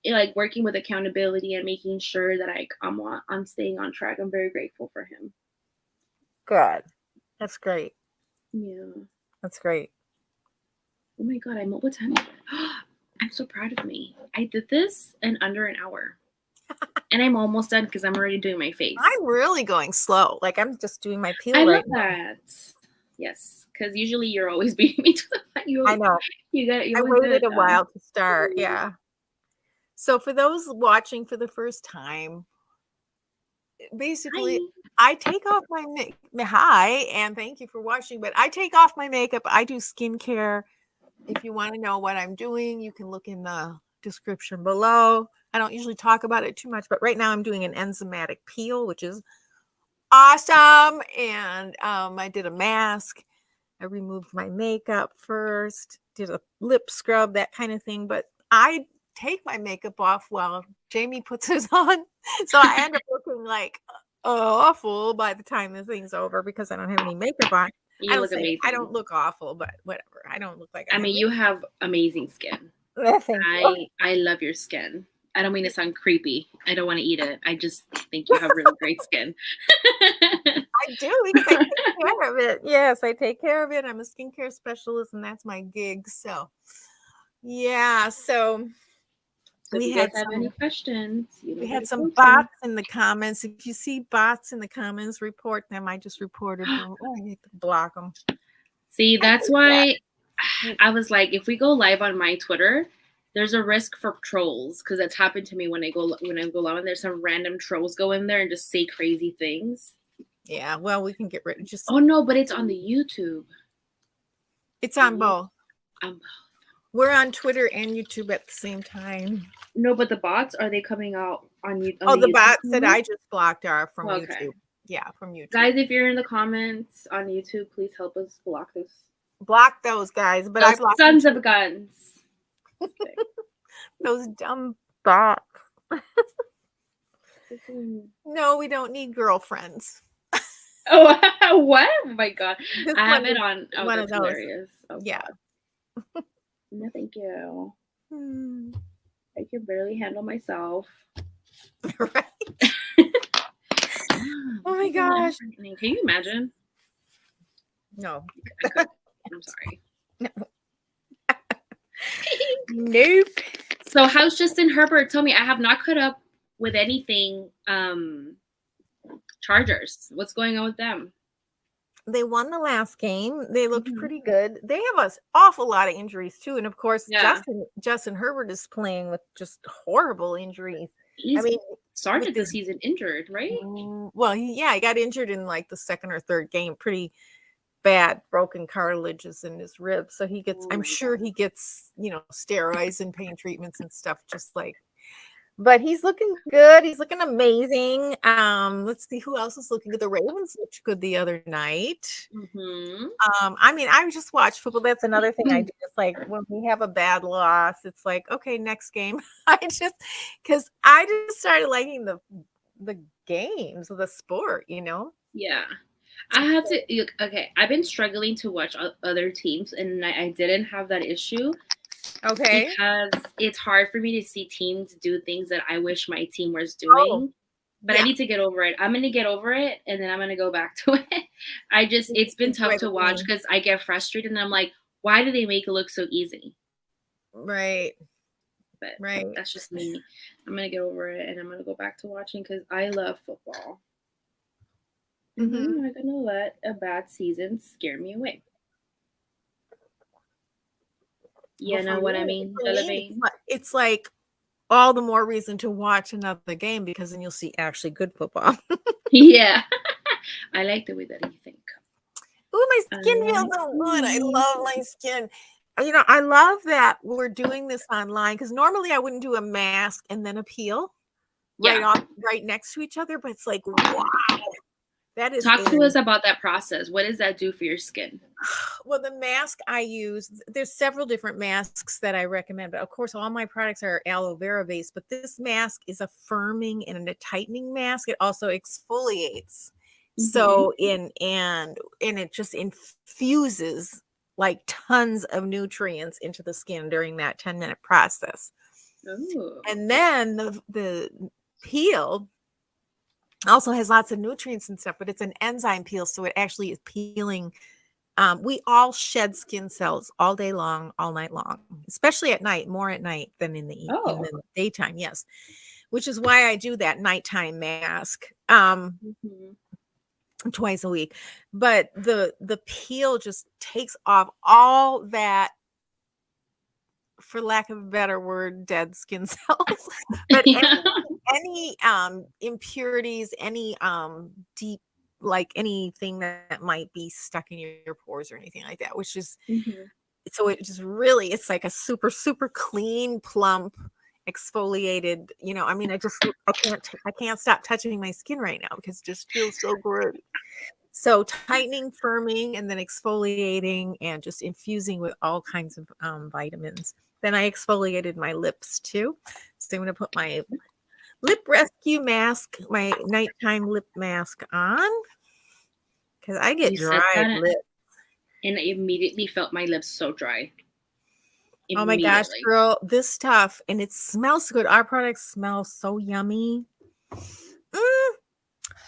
like working with accountability and making sure that I'm staying on track. I'm very grateful for him. Good. That's great. Yeah. That's great. Oh my god, what time is it? I'm so proud of me. I did this in under an hour. And I'm almost done because I'm already doing my face. I'm really going slow. Like I'm just doing my peel I right love that. Yes, because usually you're always beating me to the punch. I know. You I always waited get a while to start. Yeah. So for those watching for the first time, basically I take off my hi and thank you for watching, but I take off my makeup. I do skincare. If you want to know what I'm doing, you can look in the description below. I don't usually talk about it too much, but right now I'm doing an enzymatic peel, which is awesome. And I did a mask. I removed my makeup first, did a lip scrub, that kind of thing. But I take my makeup off while Jamie puts his on. So I end up looking like awful by the time the thing's over because I don't have any makeup on. You look amazing. I don't look awful, but whatever. I don't look like I mean, you have amazing skin. Thank you. I love your skin. I don't mean to sound creepy. I don't want to eat it. I just think you have really great skin. I do because I take care of it. Yes, I take care of it. I'm a skincare specialist and that's my gig. So yeah, so if you guys have any questions, we had some bots in the comments. If you see bots in the comments, report them. I just reported them. Oh, I need to block them. See, that's why I was like, if we go live on my Twitter, there's a risk for trolls because that's happened to me when I go live and there's some random trolls go in there and just say crazy things. Yeah, well, we can get rid of just. Oh no, but it's on the YouTube. It's on both. We're on Twitter and YouTube at the same time. No, but the bots, are they coming out on YouTube? Oh, the bots that I just blocked are from YouTube. Yeah, from YouTube. Guys, if you're in the comments on YouTube, please help us block this. Block those guys, but those I blocked sons of guns. Those dumb bots. No, we don't need girlfriends. Oh, what? Oh my god. I have it on. Oh, one that's of those. Hilarious. Oh, yeah. No, thank you. I can barely handle myself. Right. Oh my gosh. Can you imagine? No. I'm sorry. No. Nope. So how's Justin Herbert? Tell me, I have not caught up with anything. Chargers. What's going on with them? They won the last game. They looked pretty good. They have an awful lot of injuries too. And of course, Justin Herbert is playing with just horrible injuries. He's started the season injured, right? Well, he got injured in like the second or third game. Pretty bad, broken cartilages in his ribs. So he gets, I'm sure he gets, steroids and pain treatments and stuff, just like. But he's looking good. He's looking amazing. Let's see who else is looking good. The Ravens looked good the other night. I mean, I just watch football. That's another thing I do. It's like when we have a bad loss, it's like, okay, next game. Because I just started liking the games of the sport, Yeah. I have to look. Okay, I've been struggling to watch other teams, and I didn't have that issue. Okay. Because it's hard for me to see teams do things that I wish my team was doing. But I need to get over it. I'm going to get over it, and then I'm going to go back to it. It's been tough to watch because I get frustrated, and I'm like, why do they make it look so easy? Right. But that's just me. I'm going to get over it, and I'm going to go back to watching because I love football. I'm not going to let a bad season scare me away. You But know what I mean? for me, Relevant. it's like all the more reason to watch another game because then you'll see actually good football. Yeah. I like the way that you think. Ooh, my I skin feels like so the good. I way love my skin. I love that we're doing this online because normally I wouldn't do a mask and then a peel Yeah. right next to each other, but it's like, wow, that is Talk to us about that process. What does that do for your skin? well, the mask I use, there's several different masks that I recommend, but of course, all my products are aloe vera based. But this mask is a firming and a tightening mask. It also exfoliates. So and it just infuses like tons of nutrients into the skin during that 10-minute process. Oh. And then the peel also has lots of nutrients and stuff, but it's an enzyme peel, so it actually is peeling. We all shed skin cells all day long, all night long, especially at night, more at night than in Oh. the daytime. Yes, which is why I do that nighttime mask twice a week. But the peel just takes off all that, for lack of a better word, dead skin cells. But Yeah. any impurities, any deep, like anything that might be stuck in your pores or anything like that, which is so it just really, it's like a super super clean, plump, exfoliated, I mean, I can't stop touching my skin right now because it just feels so good. So tightening, firming, and then exfoliating and just infusing with all kinds of vitamins. Then I exfoliated my lips too. So I'm going to put my lip rescue mask, my nighttime lip mask on because I get You said dry that, lips. and I immediately felt my lips so dry. Oh my gosh, Immediately. girl, this stuff, and it smells good. Our products smell so yummy.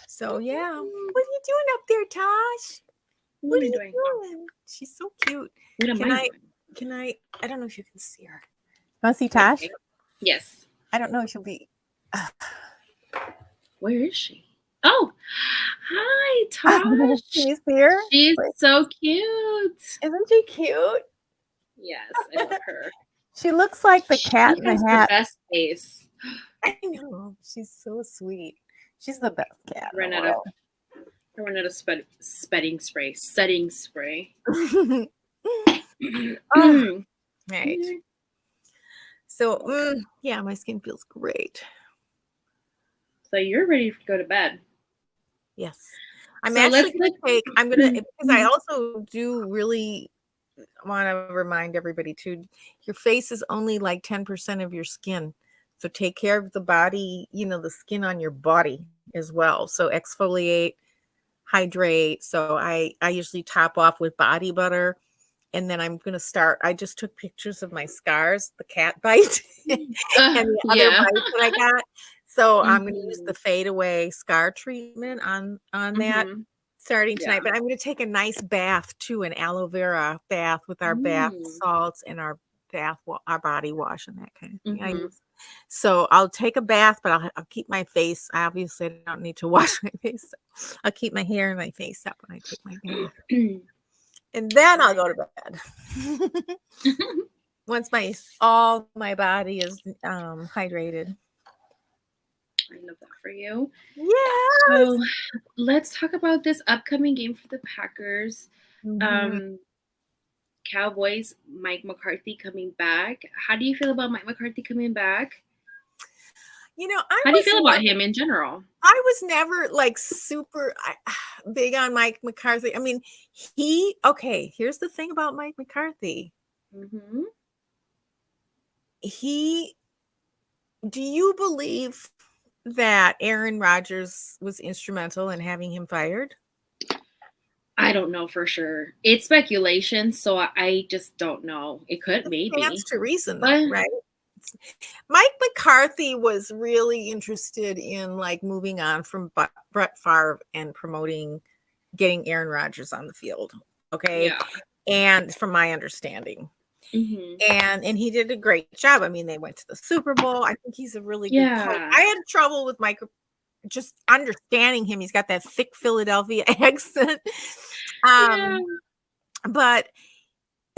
So yeah, what are you doing up there, Tosh? What What am are I you doing? doing? She's so cute. What am Can I I? doing? Can I don't know if you can see her. Want to see Tosh? Okay. Yes. I don't know if she'll be. Where is she? Oh, hi, Can Tosh. you see her? She's so cute. Isn't she cute? Yes, I love her. She looks like the cat She in has the the hat. best face. I know. She's so sweet. She's the best cat in the I world. ran out of setting spray. Oh, right. So, yeah, my skin feels great. So you're ready to go to bed. Yes. I'm So actually going to take, because I Mhm. also do really want to remind everybody too, your face is only like 10% of your skin. So take care of the body, the skin on your body as well. So exfoliate, hydrate. So I usually top off with body butter. And then I'm going to I just took pictures of my scars, the cat bite and the other Yeah. bites that I got. So I'm going to use the fade away scar treatment on that starting Yeah. tonight. But I'm going to take a nice bath too, an aloe vera bath with our bath salts and our our body wash and that kind of thing. So I'll take a bath, but I'll keep my face. Obviously, I don't need to wash my face. So I'll keep my hair and my face up when I take my bath. And then I'll go to bed. Once all my body is hydrated. I love that for you. Yes. So let's talk about this upcoming game for the Packers. Cowboys, Mike McCarthy coming back. How do you feel about Mike McCarthy coming back? How do you feel about him in general? I was never like super big on Mike McCarthy. I mean, here's the thing about Mike McCarthy. Do you believe that Aaron Rodgers was instrumental in having him fired? I don't know for sure. It's speculation, so I just don't know. It could maybe. Stands to reason, though, right? Mike McCarthy was really interested in like moving on from Brett Favre and getting Aaron Rodgers on the field. Okay. Yeah. And from my understanding. And he did a great job. I mean, they went to the Super Bowl. I think he's a really good coach. I had trouble with Mike just understanding him. He's got that thick Philadelphia accent. But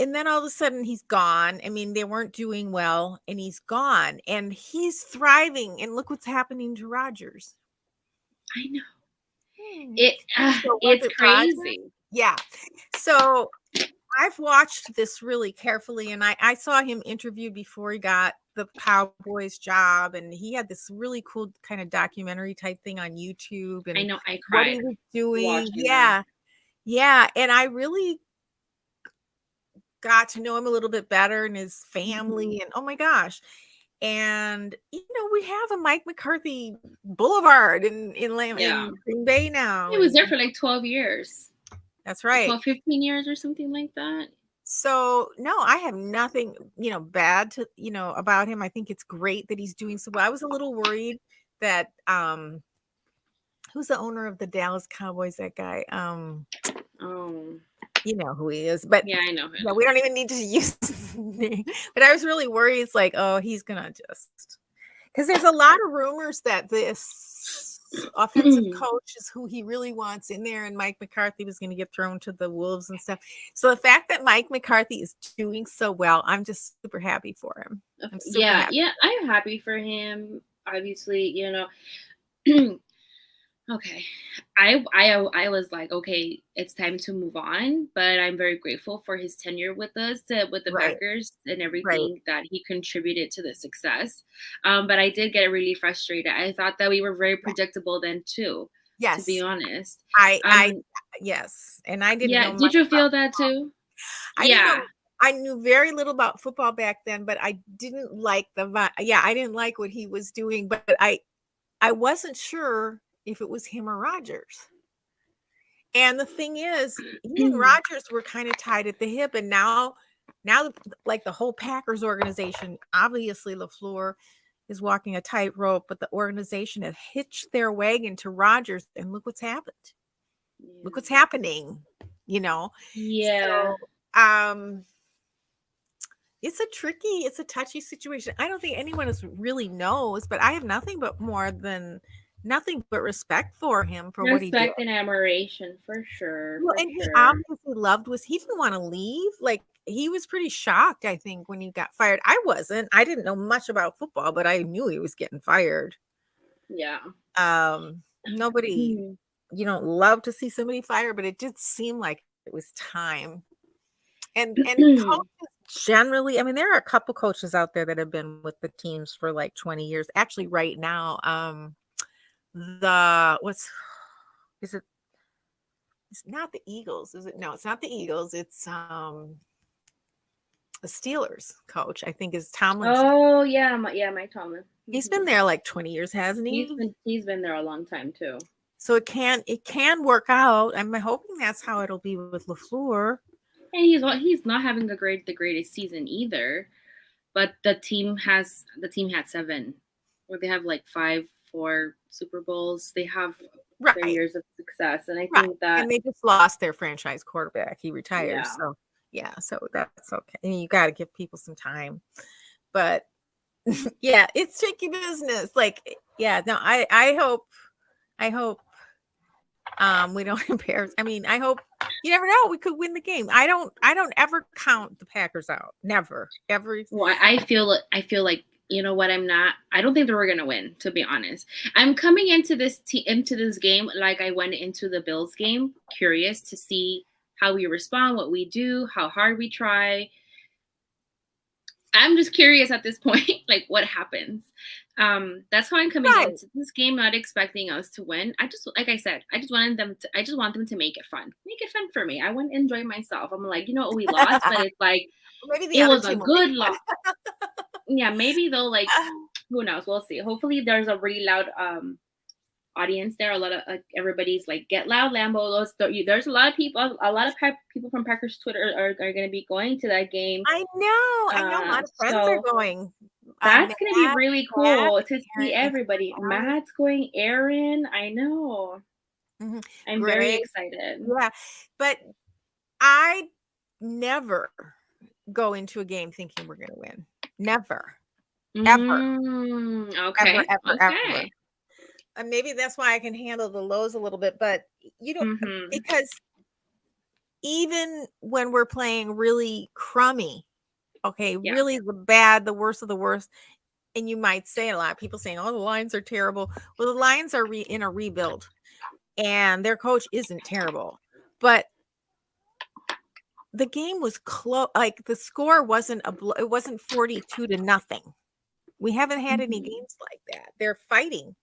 And then all of a sudden he's gone. I mean, they weren't doing well and he's gone and he's thriving. And look what's happening to Rogers. I know. Hmm. So was It's it Rogers? crazy. Yeah. So I've watched this really carefully, and I saw him interviewed before he got the Cowboys job, and he had this really cool kind of documentary type thing on YouTube I and know. I what he cried was doing. watching that. Yeah. Yeah. And I really got to know him a little bit better and his family, and oh my gosh. And we have a Mike McCarthy Boulevard Yeah. in Green Bay now. He was there for like 12 years. That's right. 12, 15 years or something like that. So no, I have nothing, bad to, about him. I think it's great that he's doing so well. I was a little worried that who's the owner of the Dallas Cowboys, that guy? Oh. You know who he is, but yeah, I know him. Yeah, we don't even need to use his name. But I was really worried. It's like, oh, he's gonna just, because there's a lot of rumors that this offensive coach is who he really wants in there, and Mike McCarthy was going to get thrown to the wolves and stuff. So the fact that Mike McCarthy is doing so well, I'm just super happy for him. I'm super happy. Yeah, I'm happy for him. Obviously, okay. I was like, okay, it's time to move on, but I'm very grateful for his tenure with us, with the Right. Packers, and everything Right. that he contributed to the success. But I did get really frustrated. I thought that we were very predictable then too, Yes. to be honest. Yes. And I didn't know much. Did you feel that too? I knew very little about football back then, but I didn't like I didn't like what he was doing, but I wasn't sure if it was him or Rogers. And the thing is, he and Rogers were kind of tied at the hip, and now like the whole Packers organization, obviously LaFleur is walking a tightrope, but the organization has hitched their wagon to Rogers, and look what's happened. Yeah. Look what's happening, Yeah. So, it's a touchy situation. I don't think anyone really knows, but I have nothing but respect for him for what he did. Respect and admiration, for sure. Well, and he obviously he didn't want to leave. Like, he was pretty shocked, I think, when he got fired. I wasn't. I didn't know much about football, but I knew he was getting fired. Yeah. Nobody, you don't love to see somebody fired, but it did seem like it was time. And coaches generally, I mean, there are a couple coaches out there that have been with the teams for like 20 years. Actually, right now, it's not the Eagles, is it? No, it's not the Eagles. It's the Steelers coach, I think, is Tomlinson. Oh yeah, Mike Tomlin. He's been there like 20 years, hasn't he? He's been there a long time too. So it can work out. I'm hoping that's how it'll be with LaFleur. And he's not having the greatest season either. But the team had 7, where they have like 4 Super Bowls. They have 3 years of success, and I think that, and they just lost their franchise quarterback. He retired, so that's okay. I mean, you got to give people some time, but yeah, it's tricky business. Like, no, I hope we don't embarrass. I mean, I hope, you never know, we could win the game. I don't ever count the Packers out. Never, ever. Well, I feel like, you know what, I don't think that we're gonna win, to be honest. I'm coming into this game like I went into the Bills game, curious to see how we respond, what we do, how hard we try. I'm just curious at this point, like, what happens. That's how I'm coming into this game, not expecting us to win. Like I said, I just want them to make it fun. Make it fun for me. I want to enjoy myself. I'm like, we lost, but it's like, maybe it was a good loss. Yeah, maybe they'll, like, who knows? We'll see. Hopefully there's a really loud audience there. A lot of everybody's like, get loud, Lambo. There's a lot of people people from Packers Twitter are going to be going to that game. I know a lot of friends are going. That's going to be really cool to see everybody. Matt's going, Aaron. I know. Mm-hmm. I'm very excited. Yeah, but I never go into a game thinking we're going to win. Never. Ever. Okay. Ever. And maybe that's why I can handle the lows a little bit, but because even when we're playing really crummy, okay, Yeah. really the bad, the worst of the worst, and you might say a lot of people saying, "Oh, the Lions are terrible." Well, the Lions are in a rebuild, and their coach isn't terrible, but the game was close. Like the score wasn't it wasn't 42-0. We haven't had any Mhm. games like that. They're fighting.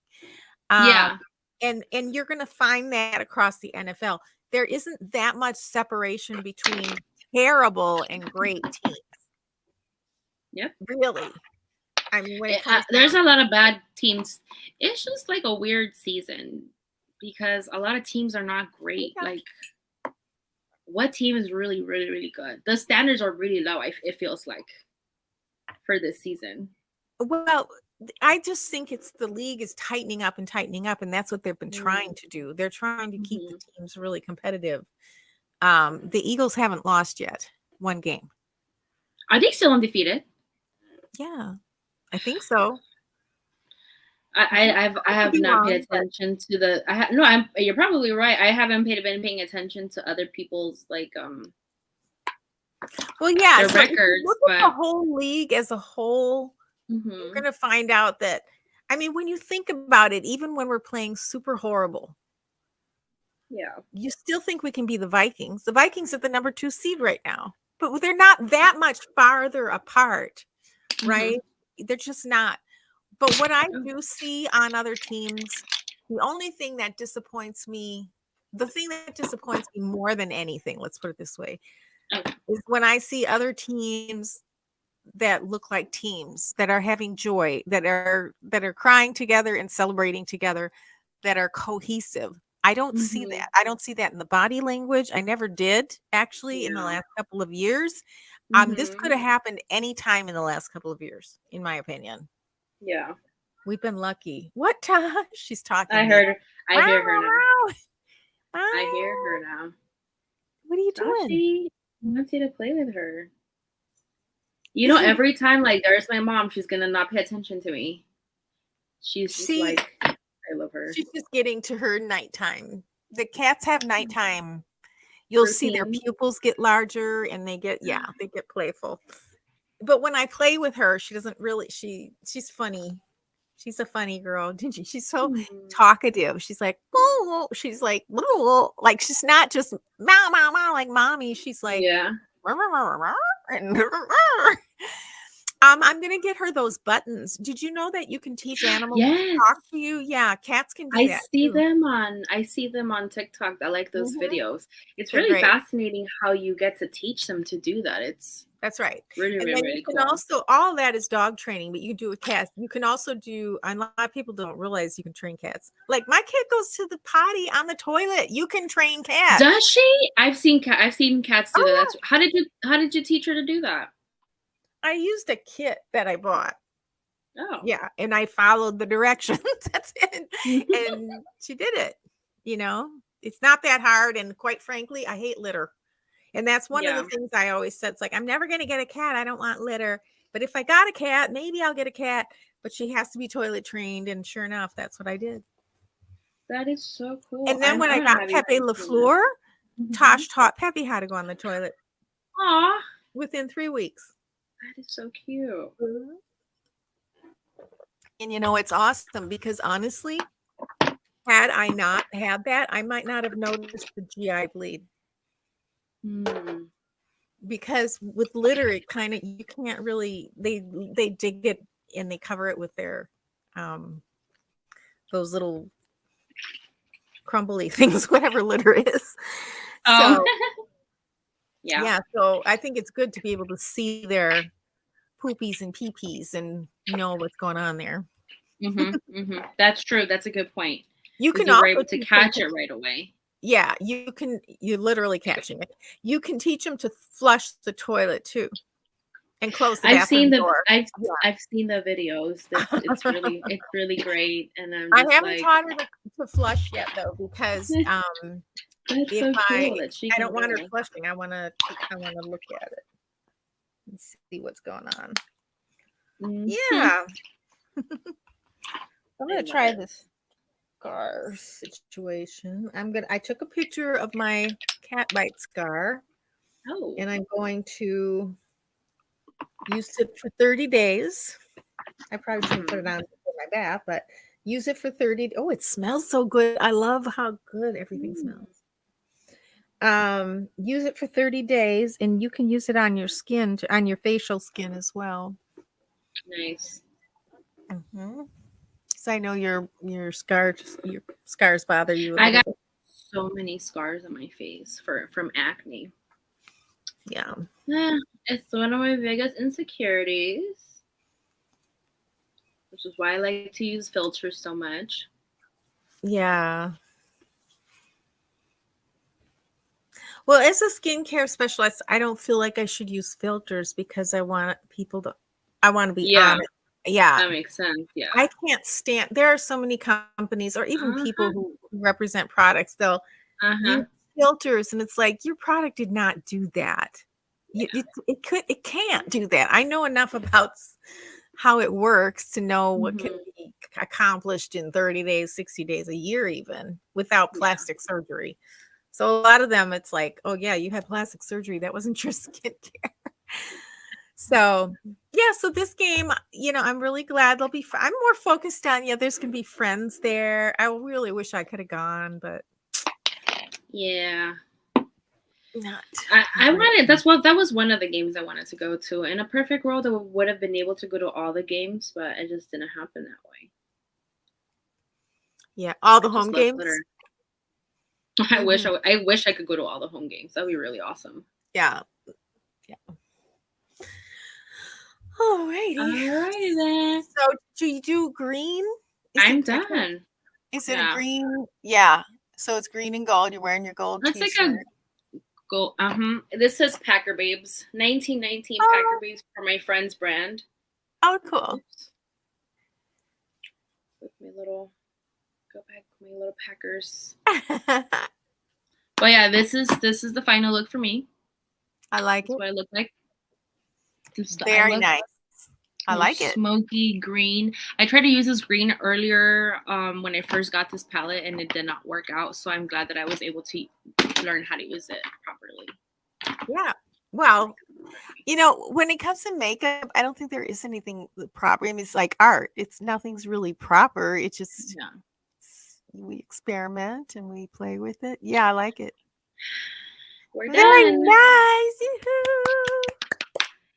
Yeah. And you're going to find that across the NFL. There isn't that much separation between terrible and great teams. Yep. Really. I mean, when it comes There's a lot of bad teams. It's just like a weird season because a lot of teams are not great. Yeah. Like, what team is really, really, really good? The standards are really low, it feels like, for this season. Well, I just think it's the league is tightening up, and that's what they've been trying to do. They're trying to keep the teams really competitive. The Eagles haven't lost yet. One game. Are they still undefeated? Yeah, I think so. I have be not paid wrong, but attention to the. You're probably right. I haven't been paying attention to other people's like well, yeah. their So if you records, look at the but whole league as a whole, you're going to find out that, I mean, when you think about it, even when we're playing super horrible, yeah, you still think we can be the Vikings. The Vikings are the number 2 seed right now, but they're not that much farther apart, right? They're just not. But what I do see on other teams, the only thing that disappoints me, the thing that disappoints me more than anything, let's put it this way, is when I see other teams that look like teams that are having joy, that are crying together and celebrating together, that are cohesive. I don't see that. I don't see that in the body language. I never did actually in the last couple of years. This could have happened anytime in the last couple of years, in my opinion. yeah. We've been lucky. What time? She's talking. I Now. heard. I hear her now. Wow. I hear her now. What are you doing? Sashi wants you to play with her. You know, every time like there's my mom, she's gonna not pay attention to me. She's just like, I love her. She's just getting to her nighttime. The cats have nighttime. You'll see their pupils get larger and they get playful. But when I play with her, she doesn't really, she's funny. She's a funny girl, didn't she? She's so talkative. She's like, oh, she's like, oh, like she's not just meow, meow, meow, like mommy. She's like, yeah. I'm gonna get her those buttons. Did you know that you can teach animals to talk to you? Yeah, cats can do that. I see them on TikTok. I like those videos. It's really fascinating how you get to teach them to do that. That's right. Really, and really, then really you can cool. also, all that is dog training, but you can do with cats. You can also do, a lot of people don't realize you can train cats. Like my kid goes to the potty on the toilet. You can train cats. Does she? I've seen cats do that. That's, how did you teach her to do that? I used a kit that I bought. Oh. Yeah. And I followed the directions. That's it. And she did it. You know, it's not that hard. And quite frankly, I hate litter. And that's one of the things I always said. It's like, I'm never going to get a cat. I don't want litter. But if I got a cat, maybe I'll get a cat. But she has to be toilet trained. And sure enough, that's what I did. That is so cool. And then when I got Pepe LaFleur, Tosh taught Pepe how to go on the toilet. Aw. Within 3 weeks. That is so cute. And you know, it's awesome because honestly, had I not had that, I might not have noticed the GI bleed. Because with litter, it kind of, you can't really, they dig it and they cover it with their those little crumbly things, whatever litter is. So yeah, so I think it's good to be able to see their poopies and pee-pees and know what's going on there. That's true. That's a good point. You can also able to catch it right away. Yeah, you're literally catching it. You can teach them to flush the toilet too, and close the bathroom door. I've seen the videos. It's really great. And I haven't taught her to flush yet though, because that's so cool that I don't want her flushing. I want to look at it and see what's going on. Yeah. I'm gonna try this scar situation. I took a picture of my cat bite scar, Oh. and I'm going to use it for 30 days. I probably shouldn't put it on before my bath, but use it for 30. Oh, it smells so good. I love how good everything smells. Use it for 30 days, and you can use it on your skin, on your facial skin as well. Nice. Mm-hmm. So I know your scars bother you a I little got bit. so many scars on my face from acne. Yeah. Yeah, it's one of my biggest insecurities, which is why I like to use filters so much. Yeah. Well, as a skincare specialist, I don't feel like I should use filters because I want to be Yeah, honest. Yeah. that makes sense. Yeah. I can't stand, there are so many companies or even people who represent products, they'll use filters and it's like, your product did not do that. It can't do that. I know enough about how it works to know what can be accomplished in 30 days, 60 days, a year, even without plastic surgery. So a lot of them, it's like, oh yeah, you had plastic surgery. That wasn't your skincare. So yeah, so this game, I'm really glad they'll be. I'm more focused on, there's gonna be friends there. I really wish I could have gone, but Yeah. not. I wanted. That was one of the games I wanted to go to. In a perfect world, I would have been able to go to all the games, but it just didn't happen that way. Yeah, all the I home just love games. glitter. I wish I could go to all the home games. That'd be really awesome. Yeah. Alrighty then. So do you do green? I'm done. Is it a green? Yeah. So it's green and gold. You're wearing your gold That's t-shirt. like a gold. This says Packer Babes. 1919 Packer Babes for my friend's brand. Oh, cool. Oops. With my little Packers. But yeah, this is the final look for me. I like That's what I look like. This is very nice. I like it. Smoky green. I tried to use this green earlier when I first got this palette and it did not work out. So I'm glad that I was able to learn how to use it properly. Yeah. Well, when it comes to makeup, I don't think there is anything proper. I mean, it's like art. Nothing's really proper. It's just we experiment and we play with it. Yeah, I like it. We're very done. Nice.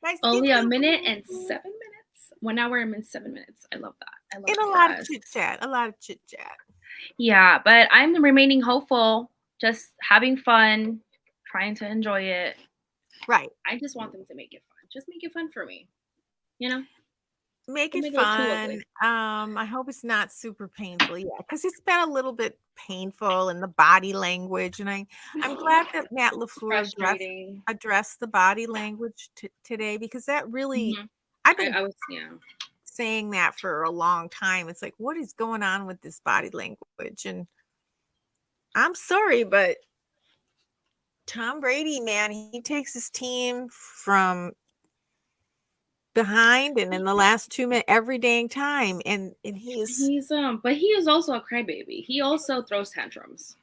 Nice. Only a minute and 7 minutes. 1 hour and 7 minutes. I love that. I love it. A lot of chit chat. A lot of chit chat. Yeah, but I'm remaining hopeful. Just having fun, trying to enjoy it. Right. I just want them to make it fun. Just make it fun for me. Make it fun. I hope it's not super painful. Yeah, because it's been a little bit painful in the body language, and I'm glad that Matt LaFleur addressed the body language today, because that really I've been saying that for a long time. It's like, what is going on with this body language? And I'm sorry, but Tom Brady, man, he takes his team from behind and in the last 2 minutes every dang time, and he's but he is also a crybaby. He also throws tantrums.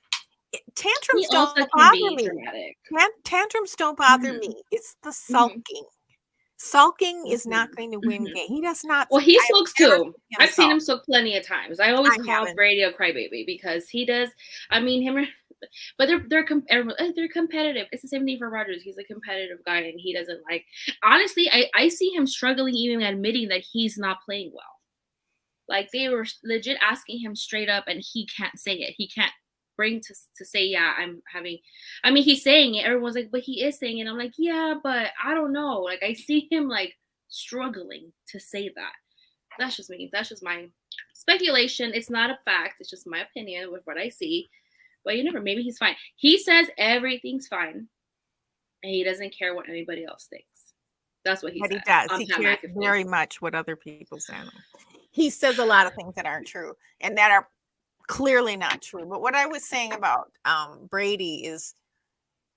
Tantrums don't bother me. Tantrums don't bother me. It's the sulking. Sulking is not going to win game. He does not. Well, he sulks too. I've seen him sulk plenty of times. I always call Brady a crybaby because he does. I mean, him. But they're competitive. It's the same thing for Rodgers. He's a competitive guy, and he doesn't like. Honestly, I see him struggling even admitting that he's not playing well. Like, they were legit asking him straight up, and he can't say it. He can't bring to say, yeah, I'm having. I mean, he's saying it. Everyone's like, but he is saying it. I'm like, yeah, but I don't know. Like, I see him like struggling to say that. That's just me. That's just my speculation. It's not a fact. It's just my opinion with what I see. But you never. Maybe he's fine. He says everything's fine, and he doesn't care what anybody else thinks. That's what he says. He does. He cares very much what other people say. He says a lot of things that aren't true and that are clearly not true. But what I was saying about Brady is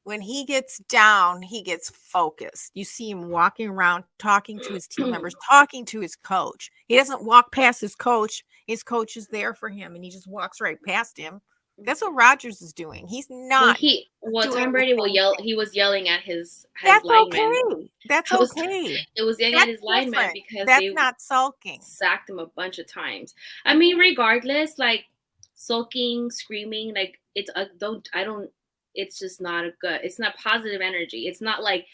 when he gets down, he gets focused. You see him walking around, talking to his team members, talking to his coach. He doesn't walk past his coach. His coach is there for him, and he just walks right past him. That's what Rodgers is doing. He's not. Tom Brady will yell. He was yelling at his That's linemen. okay. That's okay. It was yelling at his linemen because that's not sulking. Sacked him a bunch of times. I mean, regardless, like sulking, screaming, like it's it's just not it's not positive energy. It's not like,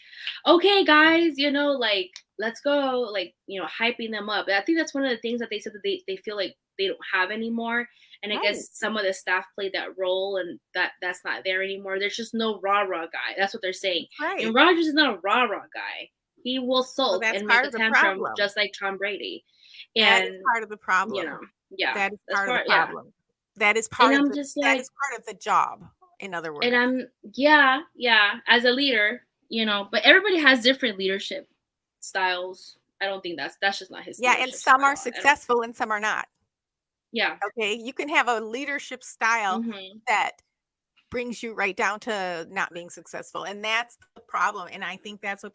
okay, guys, like, let's go, like, hyping them up. I think that's one of the things that they said that they feel like they don't have anymore. And I guess some of the staff played that role, and that's not there anymore. There's just no rah-rah guy. That's what they're saying. Right. And Rodgers is not a rah-rah guy. He will sulk and make a tantrum just like Tom Brady. And that is part of the problem. That is part of the problem. Yeah. That is part of that is part of the job. In other words. And I'm as a leader, but everybody has different leadership styles. I don't think that's just not his. Yeah, and some are successful and some are not. Yeah. Okay, you can have a leadership style that brings you right down to not being successful, and that's the problem. And I think that's what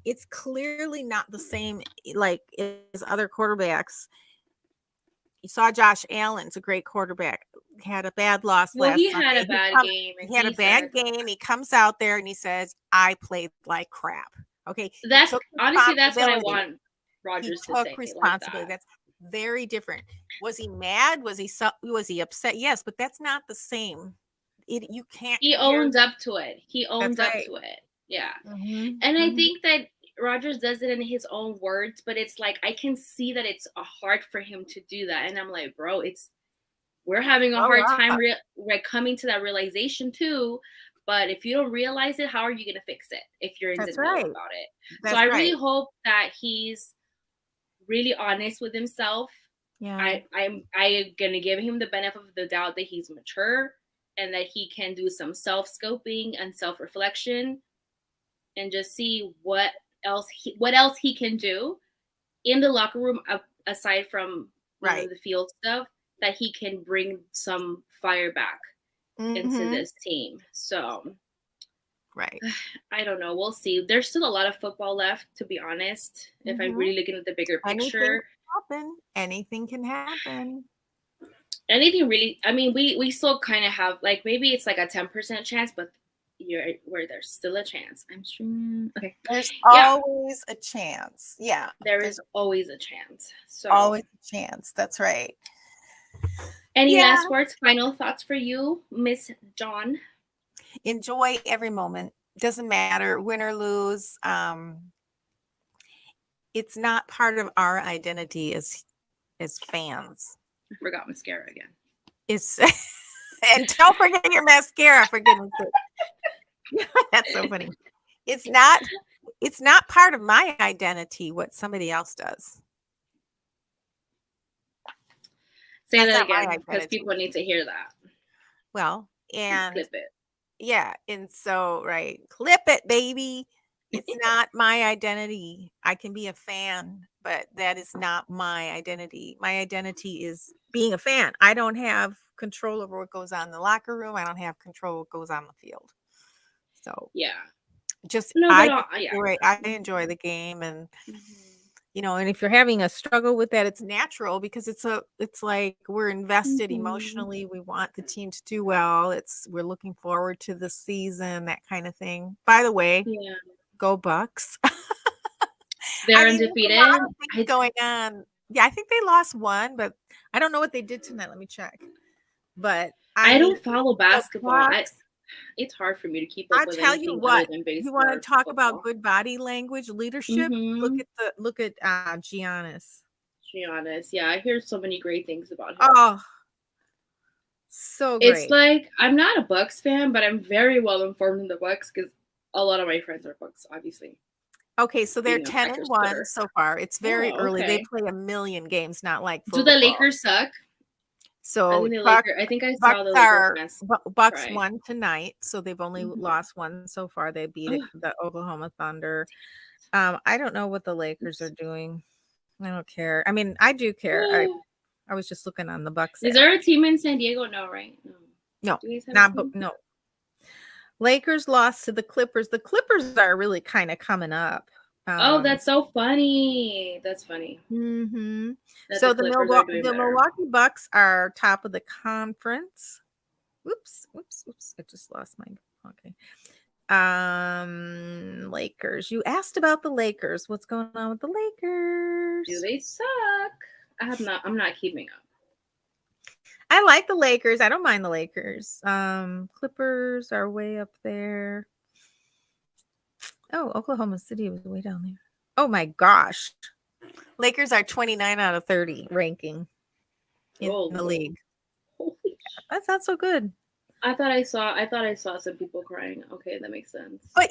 it's clearly not the same like as other quarterbacks. You saw Josh Allen's a great quarterback. Had a bad loss last He had a bad game. He had a bad game. He comes out there and he says, "I played like crap." Okay, that's honestly that's what I want Rodgers to say. Responsibility. That's very different. Was he mad? Was he upset? Yes, but that's not the same. You can't. He owned up to it. Yeah, and I think that Rodgers does it in his own words, but it's like I can see that it's hard for him to do that, and I'm like, bro, we're having a hard time coming to that realization too. But if you don't realize it, how are you going to fix it if you're in denial about it? So I really hope that he's really honest with himself. Yeah, I'm gonna give him the benefit of the doubt that he's mature and that he can do some self-scoping and self-reflection and just see what else he can do in the locker room aside from the field stuff, that he can bring some fire back into this team. So I don't know. We'll see. There's still a lot of football left, to be honest. If I'm really looking at the bigger picture, anything can happen. Anything really. I mean, we still kind of have like maybe it's like a 10% chance, but where there's still a chance. I'm sure. Okay. There's always a chance. Yeah. There is always a chance. So always a chance. That's right. Any last words, final thoughts for you, Miss John? Enjoy every moment. Doesn't matter, win or lose. It's not part of our identity as fans. I forgot mascara again. And don't forget your mascara, for goodness sake. That's so funny. It's not part of my identity what somebody else does. Say that again, because people need to hear that. Well, and clip it. Yeah, and so clip it, baby. It's not my identity. I can be a fan, but that is not my identity. My identity is being a fan. I don't have control over what goes on in the locker room. I don't have control what goes on the field. So I enjoy the game, and and if you're having a struggle with that, it's natural because it's like we're invested emotionally. We want the team to do well. We're looking forward to the season, that kind of thing. By the way, go Bucks. They're undefeated. Going on. Yeah, I think they lost one, but I don't know what they did tonight. Let me check. But I don't follow basketball. It's hard for me to keep up with anything. I'll tell you what. You want to talk about good body language, leadership? Look at Giannis. Yeah, I hear so many great things about him. Oh, so great. It's like I'm not a Bucks fan, but I'm very well informed in the Bucks because a lot of my friends are Bucks, obviously. Okay, so they're 10-1 so far. It's very early. They play a million games, not like football. Do the Lakers suck? So I think I saw the Lakers. Bucks won tonight, so they've only lost one so far. They beat the Oklahoma Thunder. I don't know what the Lakers are doing. I don't care. I mean, I do care. I was just looking on the Bucks. Is there a team in San Diego? No, right? No, no. Lakers lost to the Clippers. The Clippers are really kind of coming up. Oh, that's so funny. That's funny. Mm-hmm. That So the Clippers are doing the better. Milwaukee Bucks are top of the conference. Oops. I just lost my. Okay. Lakers. You asked about the Lakers. What's going on with the Lakers? Do they suck? I'm not keeping up. I like the Lakers. I don't mind the Lakers. Clippers are way up there. Oh, Oklahoma City was way down there. Oh my gosh. Lakers are 29 out of 30 ranking in the league. That's not so good. I thought I saw some people crying. Okay, that makes sense. But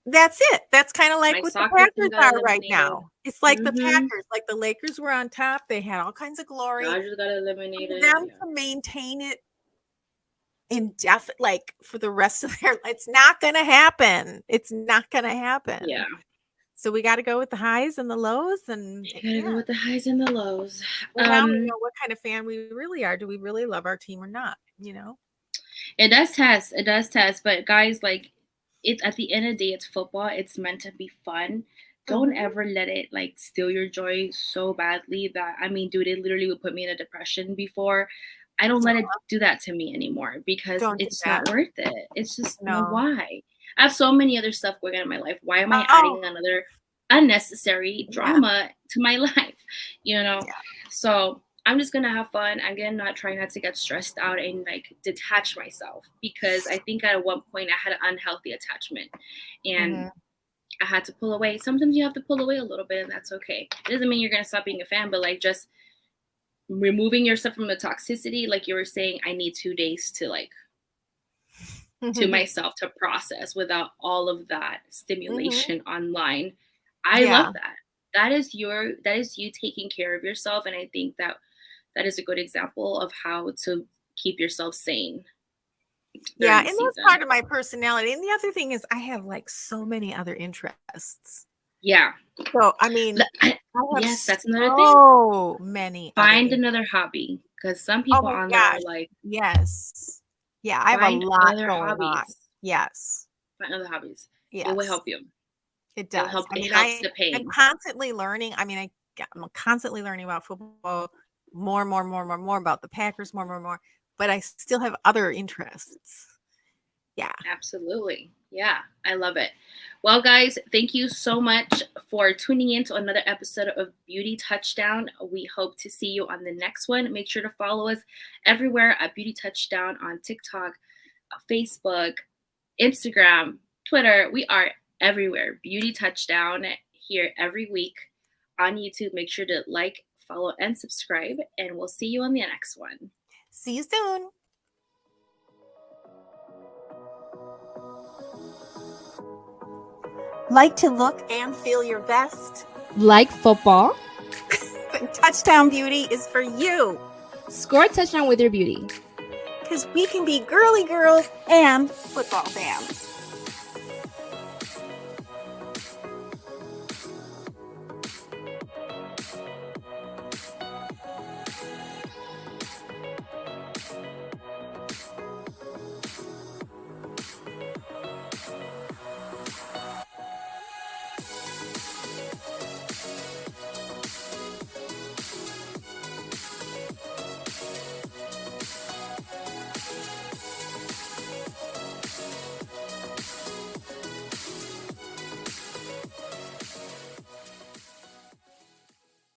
that's it. That's kind of like what the Packers are right now. It's like the Packers, like the Lakers were on top. They had all kinds of glory. Dodgers got eliminated. For them to maintain it indefinite, like for the rest of their, it's not going to happen. It's not going to happen. Yeah. So we got to go with the highs and the lows, and you gotta go with the highs and the lows. Well, now we know what kind of fan we really are. Do we really love our team or not? It does test. It does test. But guys, like, it's at the end of the day, it's football. It's meant to be fun. Don't ever let it like steal your joy so badly that, I mean, dude, it literally would put me in a depression before. I don't let it do that to me anymore because it's not worth it. It's just why? I have so many other stuff going on in my life. Why am I adding another unnecessary drama to my life? So I'm just gonna have fun. I'm gonna try not to get stressed out and like detach myself, because I think at one point I had an unhealthy attachment and I had to pull away. Sometimes you have to pull away a little bit, and that's okay. It doesn't mean you're gonna stop being a fan, but like just removing yourself from the toxicity. Like you were saying, I need 2 days to like to myself to process without all of that stimulation online. I love that. That is you taking care of yourself, and I think that is a good example of how to keep yourself sane. Yeah, and that's part of my personality. And the other thing is I have like so many other interests. Yeah. So I mean, yes, that's another thing. So many. Find another hobby, because some people on there are like, yes. Yeah, I have a lot going on. Yes. Find other hobbies. Yes. It will help you. It does. It helps the pain. I'm constantly learning. I mean, I'm constantly learning about football, more about the Packers, more. But I still have other interests. Yeah. Absolutely. Yeah, I love it. Well, guys, thank you so much for tuning in to another episode of Beauty Touchdown. We hope to see you on the next one. Make sure to follow us everywhere at Beauty Touchdown on TikTok, Facebook, Instagram, Twitter. We are everywhere. Beauty Touchdown here every week on YouTube. Make sure to like, follow, and subscribe, and we'll see you on the next one. See you soon. Like to look and feel your best? Like football? Touchdown Beauty is for you. Score a touchdown with your beauty. Because we can be girly girls and football fans.